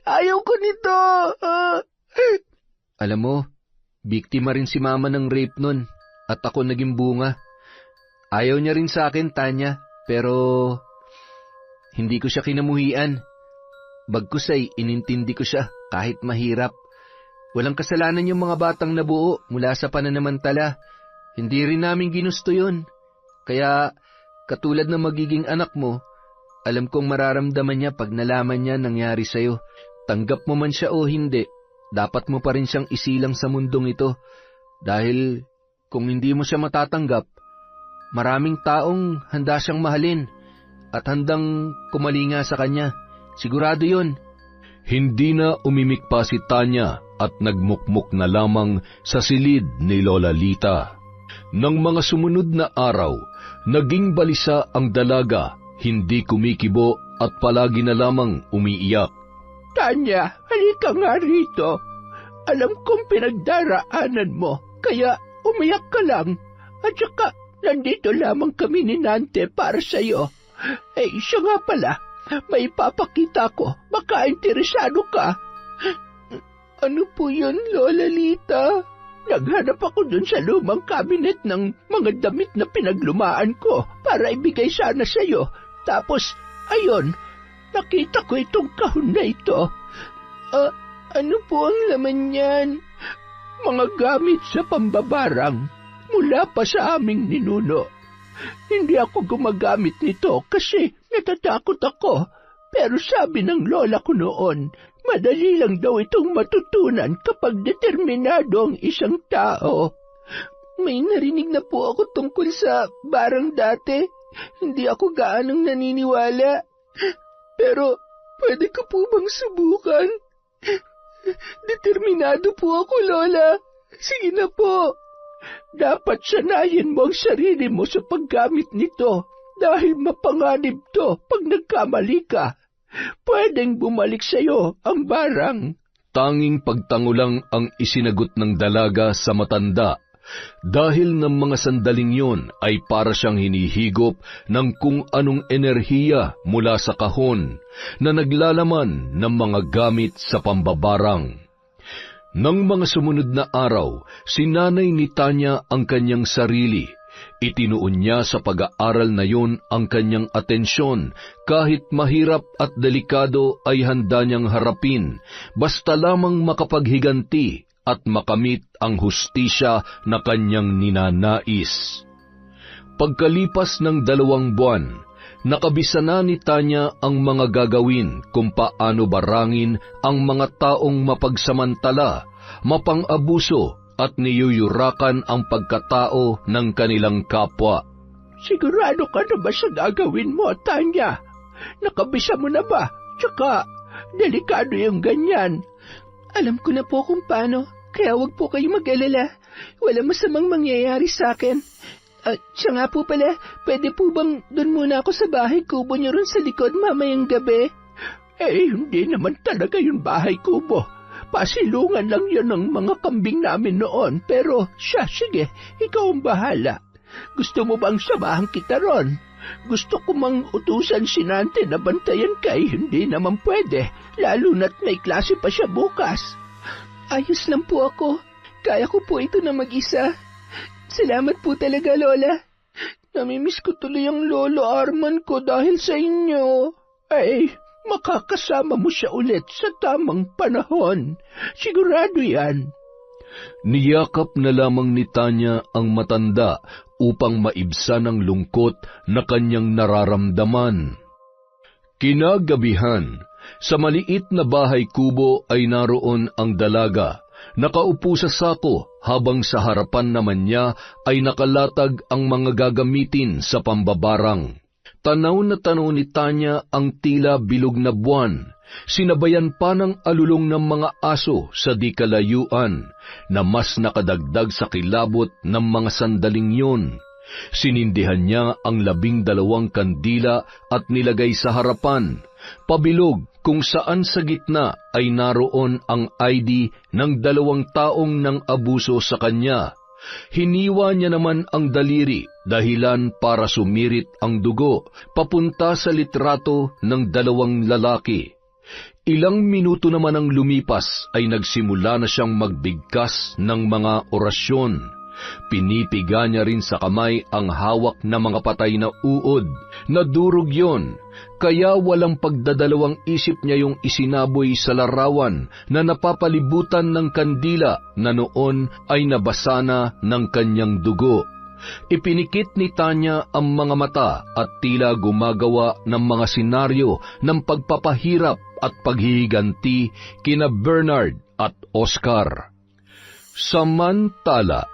Ayaw ko nito. Alam mo, biktima rin si Mama ng rape nun at ako naging bunga. Ayaw niya rin sa akin, Tanya, pero hindi ko siya kinamuhian. Bagkus ay inintindi ko siya kahit mahirap. Walang kasalanan yung mga batang nabuo mula sa pananamantala. Hindi rin namin ginusto yun. Kaya, katulad ng magiging anak mo, alam kong mararamdaman niya pag nalaman niya nangyari sa'yo. Tanggap mo man siya o hindi, dapat mo pa rin siyang isilang sa mundong ito. Dahil kung hindi mo siya matatanggap, maraming taong handa siyang mahalin at handang kumalinga sa kanya. Sigurado yun. Hindi na umimik pa si Tanya at nagmukmuk na lamang sa silid ni Lola Lita. Nang mga sumunod na araw, naging balisa ang dalaga, hindi kumikibo at palagi na lamang umiiyak. Tanya, halika nga rito. Alam kong pinagdaraanan mo, kaya umiyak ka lang. At saka, nandito lamang kami ni Nante para sa'yo. Siya nga pala, may papakita ko, baka interesado ka. Ano po yun, Lola Lita? Naghanap ako dun sa lumang cabinet ng mga damit na pinaglumaan ko para ibigay sana sa'yo. Tapos, ayun, nakita ko itong kahon na ito. Ano po ang laman niyan? Mga gamit sa pambabarang mula pa sa aming ninuno. Hindi ako gumagamit nito kasi natatakot ako. Pero sabi ng lola ko noon, madali lang daw itong matutunan kapag determinado ang isang tao. May narinig na po ako tungkol sa barang dati. Hindi ako gaanong naniniwala. Pero pwede ko po bang subukan? Determinado po ako, Lola. Sige na po. Dapat sanayin mo ang sarili mo sa paggamit nito dahil mapanganib to pag nagkamali ka. Pwedeng bumalik sa'yo ang barang. Tanging pagtangulang ang isinagot ng dalaga sa matanda. Dahil ng mga sandaling yon ay para siyang hinihigop ng kung anong enerhiya mula sa kahon na naglalaman ng mga gamit sa pambabarang. Nang mga sumunod na araw, sinanay ni Tanya ang kanyang sarili. Itinuon niya sa pag-aaral na yon ang kanyang atensyon, kahit mahirap at delikado ay handa niyang harapin, basta lamang makapaghiganti at makamit ang hustisya na kanyang ninanais. Pagkalipas ng 2 buwan, nakabisa na ni Tanya ang mga gagawin kung paano barangin ang mga taong mapagsamantala, mapang-abuso at niyuyurakan ang pagkatao ng kanilang kapwa. Sigurado ka na ba sa gagawin mo, Tanya? Nakabisa mo na ba? Tsaka, delikado yung ganyan. Alam ko na po kung paano, kaya wag po kayo mag-alala. Wala masamang mangyayari sa akin. Siya nga po pala, pwede po bang doon muna ako sa bahay kubo niyo ron sa likod mamayang gabi? Hindi naman talaga yung bahay kubo. Pasilungan lang yun ng mga kambing namin noon. Pero siya, sige, ikaw ang bahala. Gusto mo bang samahan kita ron? Gusto ko mang utusan si Nante na bantayan kay hindi naman pwede, lalo na't may klase pa siya bukas. Ayos lang po ako. Kaya ko po ito na mag-isa. Salamat po talaga, Lola. Namimiss ko tuloy ang Lolo Arman ko dahil sa inyo. Makakasama mo siya ulit sa tamang panahon. Sigurado yan. Niyakap na lamang ni Tanya ang matanda upang maibsan ang lungkot na kanyang nararamdaman. Kinagabihan, sa maliit na bahay kubo ay naroon ang dalaga. Nakaupo sa sako habang sa harapan naman niya ay nakalatag ang mga gagamitin sa pambabarang. Tanaw na tanaw ni Tanya ang tila bilog na buwan, sinabayan pa ng alulong ng mga aso sa di kalayuan, na mas nakadagdag sa kilabot ng mga sandaling yun. Sinindihan niya ang 12 kandila at nilagay sa harapan, pabilog kung saan sa gitna ay naroon ang ID ng 2 taong nang abuso sa kanya. Hiniwa niya naman ang daliri, dahilan para sumirit ang dugo papunta sa litrato ng 2 lalaki. Ilang minuto naman ang lumipas ay nagsimula na siyang magbigkas ng mga orasyon. Pinipiga niya rin sa kamay ang hawak na mga patay na uod. Nadurog yon, kaya walang pagdadalawang isip niya yung isinaboy sa larawan na napapalibutan ng kandila na noon ay nabasa na ng kanyang dugo. Ipinikit ni Tanya ang mga mata at tila gumagawa ng mga senaryo ng pagpapahirap at paghihiganti kina Bernard at Oscar. Samantala,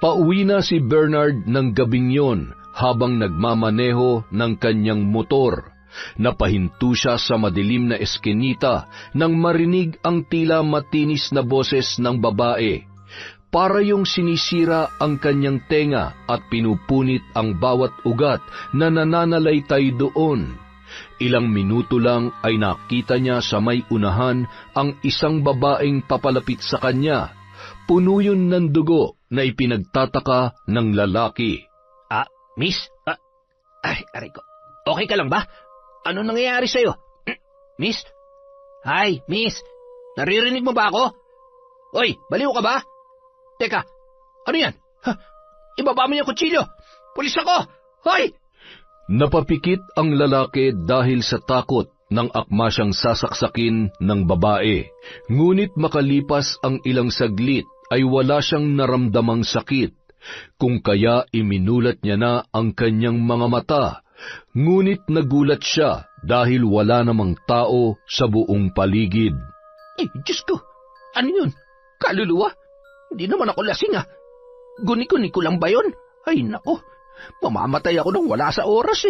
pauwi na si Bernard ng gabing yon habang nagmamaneho ng kanyang motor. Napahinto siya sa madilim na eskinita nang marinig ang tila matinis na boses ng babae. Para yung sinisira ang kanyang tenga at pinupunit ang bawat ugat na nananalaytay doon. Ilang minuto lang ay nakita niya sa may unahan ang isang babaeng papalapit sa kanya. Puno yun ng dugo na ipinagtataka ng lalaki. Miss? Aray ko. Okay ka lang ba? Ano nangyayari sa'yo? Miss? Hi, miss. Naririnig mo ba ako? Oy, baliw ka ba? Teka, ano yan? Ibaba mo yung kutsilyo. Pulis ako! Hoy! Napapikit ang lalaki dahil sa takot nang akma siyang sasaksakin ng babae. Ngunit makalipas ang ilang saglit ay wala siyang naramdamang sakit, kung kaya iminulat niya na ang kanyang mga mata. Ngunit nagulat siya dahil wala namang tao sa buong paligid. Diyos ko! Ano yun? Kaluluwa? Hindi naman ako lasing Guni-guni ko lang ba yun? Ay nako, mamamatay ako nang wala sa oras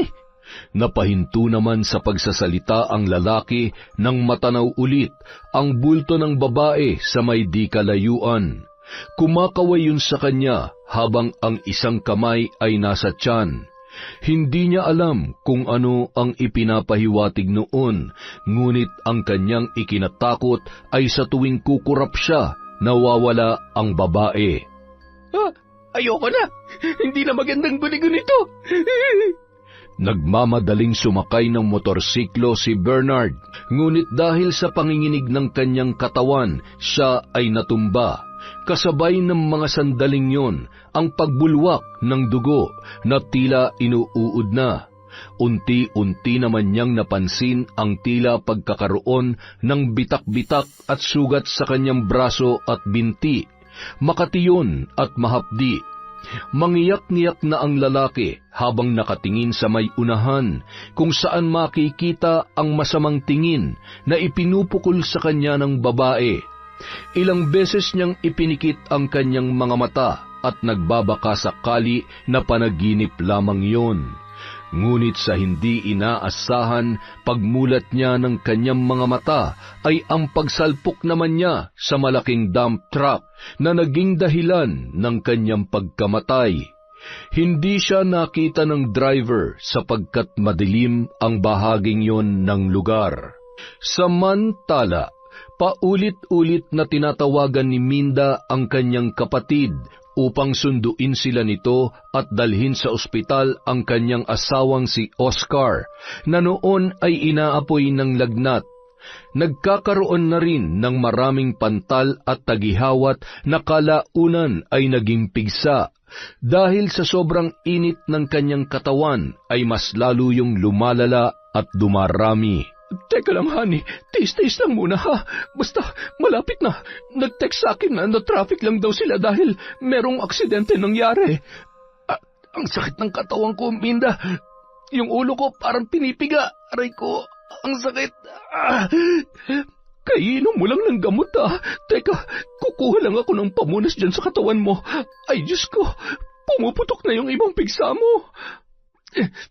Napahinto naman sa pagsasalita ang lalaki nang matanaw ulit ang bulto ng babae sa may di kalayuan. Kumakaway yun sa kanya habang ang isang kamay ay nasa tiyan. Hindi niya alam kung ano ang ipinapahiwatig noon, ngunit ang kanyang ikinatakot ay sa tuwing kukurap siya, nawawala ang babae. Ayoko na! Hindi na magandang guni-guni ito! Nagmamadaling sumakay ng motorsiklo si Bernard, ngunit dahil sa panginginig ng kanyang katawan, siya ay natumba. Kasabay ng mga sandaling yon, ang pagbulwak ng dugo na tila inuuod na. Unti-unti naman niyang napansin ang tila pagkakaroon ng bitak-bitak at sugat sa kanyang braso at binti, makatiyon at mahapdi. Mangiyak-ngiyak na ang lalaki habang nakatingin sa may unahan, kung saan makikita ang masamang tingin na ipinupukol sa kanya ng babae. Ilang beses niyang ipinikit ang kanyang mga mata at nagbabaka sakali na panaginip lamang yon. Ngunit sa hindi inaasahan, pagmulat niya ng kanyang mga mata ay ang pagsalpok naman niya sa malaking dump truck na naging dahilan ng kanyang pagkamatay. Hindi siya nakita ng driver sapagkat madilim ang bahaging yon ng lugar. Samantala, paulit-ulit na tinatawagan ni Minda ang kanyang kapatid upang sunduin sila nito at dalhin sa ospital ang kanyang asawang si Oscar, na noon ay inaapoy ng lagnat. Nagkakaroon na rin ng maraming pantal at tagihawat na kalaunan ay naging pigsa. Dahil sa sobrang init ng kanyang katawan ay mas lalo yung lumalala at dumarami. Teka lang, honey. Taste lang muna, ha? Basta, malapit na. Nag-text sa akin na traffic lang daw sila dahil merong aksidente nangyari. Ang sakit ng katawan ko, Minda. Yung ulo ko parang pinipiga. Aray ko, ang sakit. Kainom mo lang ng gamot, Teka, kukuha lang ako ng pamunas dyan sa katawan mo. Ay, Diyos ko, pumuputok na yung ibang pigsa mo.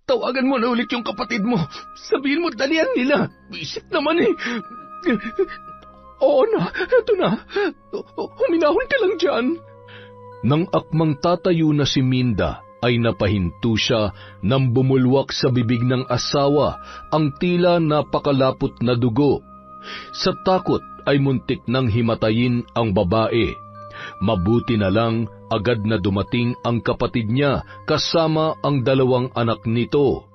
Tawagan mo na ulit yung kapatid mo. Sabihin mo, dalian nila. Visit naman eh. Oo na, eto na. Huminahon ka lang dyan. Nang akmang tatayo na si Minda, ay napahinto siya nang bumulwak sa bibig ng asawa ang tila napakalapot na dugo. Sa takot ay muntik nang himatayin ang babae. Mabuti na lang agad na dumating ang kapatid niya kasama ang 2 anak nito.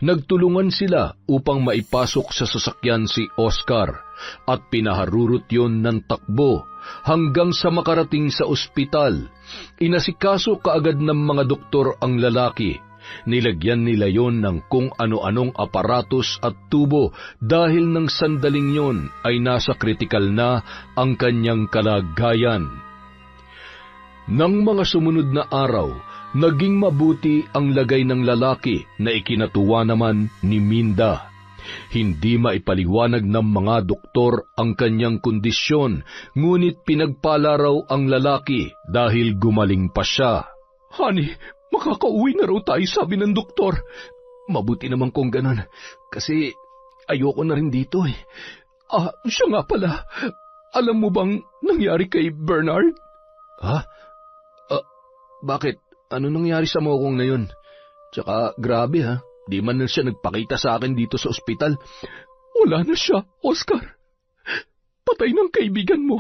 Nagtulungan sila upang maipasok sa sasakyan si Oscar at pinaharurot yon ng takbo hanggang sa makarating sa ospital. Inasikaso kaagad ng mga doktor ang lalaki. Nilagyan nila yon ng kung ano-anong aparatos at tubo dahil ng sandaling yon ay nasa kritikal na ang kanyang kalagayan. Nang mga sumunod na araw, naging mabuti ang lagay ng lalaki na ikinatuwa naman ni Minda. Hindi maipaliwanag ng mga doktor ang kanyang kondisyon, ngunit pinagpala raw ang lalaki dahil gumaling pa siya. Honey, makakauwi na raw tayo, sabi ng doktor. Mabuti naman kung ganon, kasi ayoko na rin dito eh. Siya nga pala, alam mo bang nangyari kay Bernard? Ha? Bakit? Ano nangyari sa mokong na yun? Tsaka grabe ha, di man na siya nagpakita sa akin dito sa ospital. Wala na siya, Oscar. Patay ng kaibigan mo.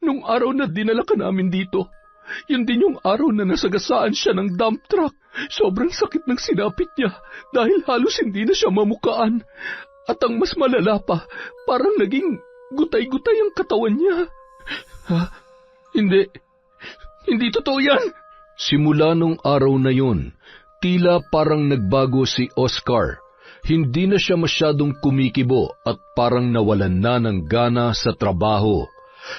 Nung araw na dinala ka namin dito, yun din yung araw na nasagasaan siya ng dump truck. Sobrang sakit ng sinapit niya dahil halos hindi na siya mamukaan. At ang mas malala pa, parang naging gutay-gutay ang katawan niya. Ha? Hindi totoo yan. Simula nung araw na yun, tila parang nagbago si Oscar. Hindi na siya masyadong kumikibo at parang nawalan na ng gana sa trabaho.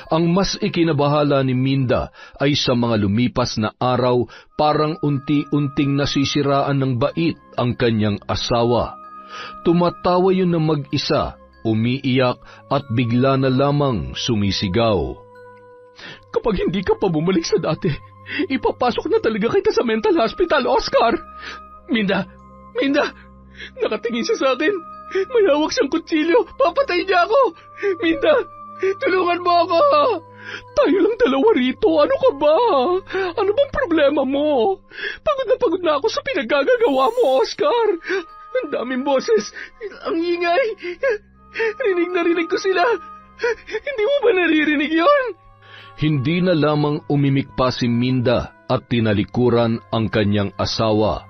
Ang mas ikinabahala ni Minda ay sa mga lumipas na araw, parang unti-unting nasisiraan ng bait ang kanyang asawa. Tumatawa yun ng mag-isa, umiiyak at bigla na lamang sumisigaw. Kapag hindi ka pa bumalik sa dati, ipapasok na talaga kita sa mental hospital, Oscar! Minda! Nakatingin siya sa akin. May hawak siyang kutsilyo. Papatay niya ako! Minda! Tulungan mo ako! Tayo lang 2 rito. Ano ka ba? Ano bang problema mo? Pagod na ako sa pinaggagawa mo, Oscar. Ang daming boses. Ang ingay. Rinig ko sila. Hindi mo ba naririnig yon? Hindi na lamang umimik pa si Minda at tinalikuran ang kanyang asawa.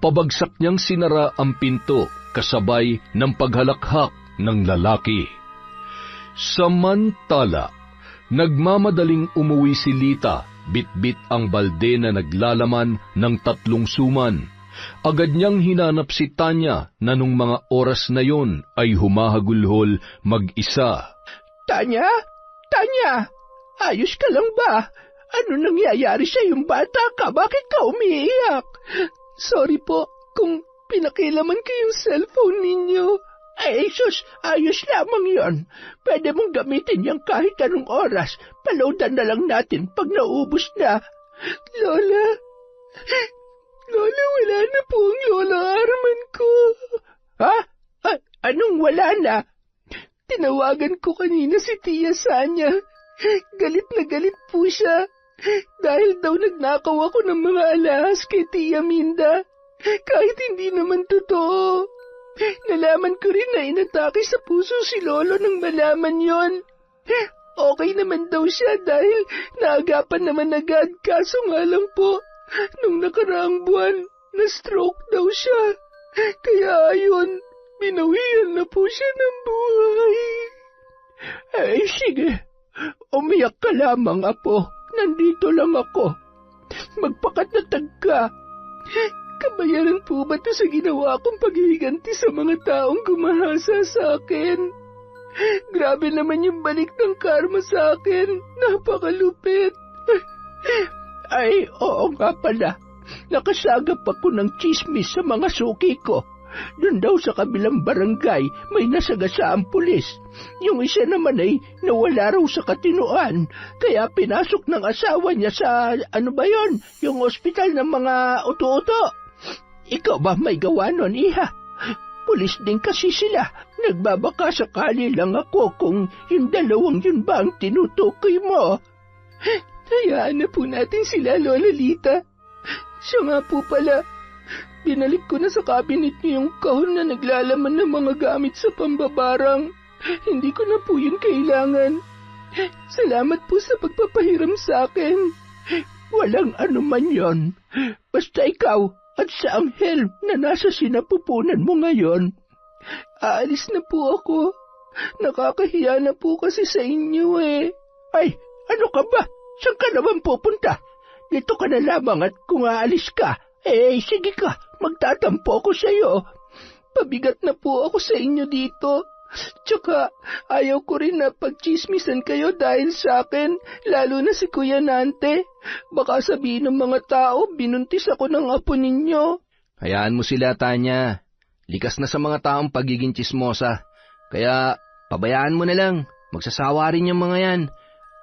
Pabagsak niyang sinara ang pinto kasabay ng paghalakhak ng lalaki. Samantala, nagmamadaling umuwi si Lita, bitbit ang balde na naglalaman ng 3 suman. Agad niyang hinanap si Tanya na nung mga oras na yon ay humahagulhol mag-isa. Tanya? Ayos ka lang ba? Ano nangyayari sa iyong bata ka? Bakit ka umiiyak? Sorry po kung pinakilaman ko yung cellphone ninyo. Ay, sus, ayos lamang yon. Pwede mong gamitin yan kahit anong oras. Paloadan na lang natin pag naubos na. Lola, wala na po ang Lola Arman ko. Ha? Anong wala na? Tinawagan ko kanina si Tia Sanya. Galit na galit po siya. Dahil daw nagnakaw ako ng mga alahas kay Tia Minda. Kahit hindi naman totoo. Nalaman ko rin na inatake sa puso si Lolo nang malaman yon. Okay naman daw siya dahil naagapan naman agad. Kaso nga lang po, nung nakaraang buwan, na-stroke daw siya. Kaya ayun, binawian na po siya ng buhay. Ay, sige. Umiyak ka lamang, Apo. Nandito lang ako. Magpakatatag ka. Kabayaran po ba ito sa ginawa kong paghihiganti sa mga taong gumahasa sa akin? Grabe naman yung balik ng karma sa akin. Napakalupit. Ay, oo nga pala. Nakasagap ako ng chismis sa mga suki ko. Doon daw sa kabilang barangay may nasagasaang pulis. Yung isa naman ay nawala raw sa katinuan. Kaya pinasok ng asawa niya sa, yung ospital ng mga uto-uto. Ikaw ba may gawa nun, iha? Pulis din kasi sila. Nagbabaka sakali lang ako kung yung dalawang yun ba ang tinutukoy mo. Hayaan na po natin sila, Lola Lita. Siya nga po pala. Binalik ko na sa cabinet niyo yung kahon na naglalaman ng mga gamit sa pambabarang. Hindi ko na po yun kailangan. Salamat po sa pagpapahiram sa akin. Walang anuman yon. Basta ikaw at sa anghel na nasa sinapupunan mo ngayon. Aalis na po ako. Nakakahiya na po kasi sa inyo eh. Ay, ano ka ba? Saan ka naman pupunta? Dito ka na lamang at kung aalis ka, sige ka, magtatampo ako sa iyo. Pabigat na po ako sa inyo dito. Tsaka ayaw ko rin na pagchismisan kayo dahil sa akin, lalo na si Kuya Nante. Baka sabihin ng mga tao, binuntis ako ng apo ninyo. Hayaan mo sila, Tanya. Likas na sa mga taong pagiging chismosa. Kaya pabayaan mo na lang. Magsasawa rin yung mga yan.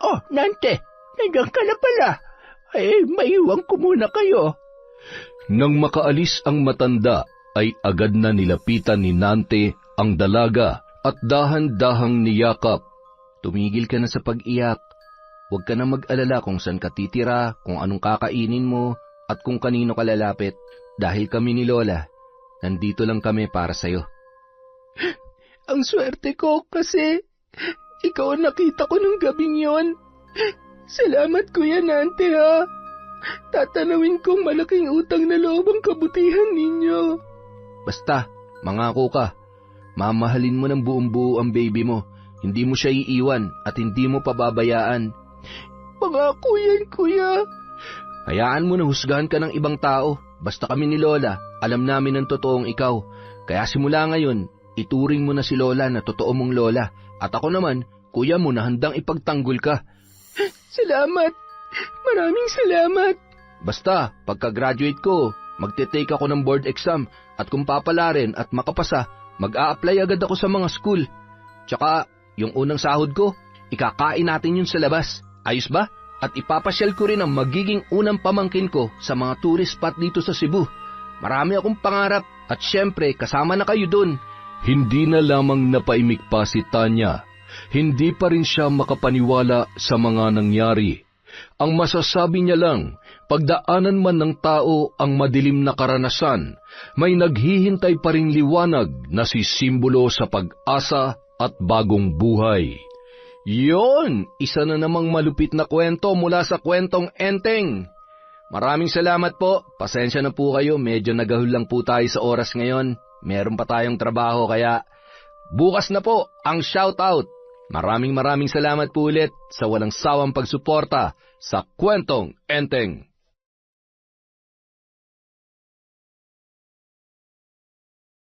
Oh, Nante, nandiyan ka na pala. Maiwan ko muna kayo. Nang makaalis ang matanda, ay agad na nilapitan ni Nante ang dalaga at dahan-dahang niyakap. Tumigil ka na sa pag-iyak. Huwag ka na mag-alala kung saan ka titira, kung anong kakainin mo, at kung kanino ka lalapit. Dahil kami ni Lola, nandito lang kami para sa'yo. Ang swerte ko kasi ikaw ang nakita ko nung gabing yon. Salamat, Kuya Nante, ha. Tatanawin kong malaking utang na loob ang kabutihan ninyo. Basta, mangako ka. Mamahalin mo ng buong-buo ang baby mo. Hindi mo siya iiwan at hindi mo pababayaan. Pangako yan, Kuya. Hayaan mo na husgahan ka ng ibang tao. Basta kami ni Lola, alam namin ang totoong ikaw. Kaya simula ngayon, ituring mo na si Lola na totoo mong Lola. At ako naman, kuya mo na handang ipagtanggol ka. Salamat. Maraming salamat. Basta, pagka-graduate ko, magte-take ako ng board exam. At kung papala rin at makapasa, mag-a-apply agad ako sa mga school. Tsaka, yung unang sahod ko, ikakain natin yun sa labas. Ayos ba? At ipapasyal ko rin ang magiging unang pamangkin ko sa mga tourist spot dito sa Cebu. Marami akong pangarap at syempre kasama na kayo dun. Hindi na lamang napaimik pa si Tanya. Hindi pa rin siya makapaniwala sa mga nangyari. Ang masasabi niya lang, pagdaanan man ng tao ang madilim na karanasan, may naghihintay pa ring liwanag na sisimbolo sa pag-asa at bagong buhay. Yon! Isa na namang malupit na kwento mula sa kwentong Enteng. Maraming salamat po. Pasensya na po kayo, medyo nagahul lang po tayo sa oras ngayon. Meron pa tayong trabaho kaya bukas na po ang shoutout. Maraming salamat po ulit sa walang sawang pagsuporta sa kwentong Enteng.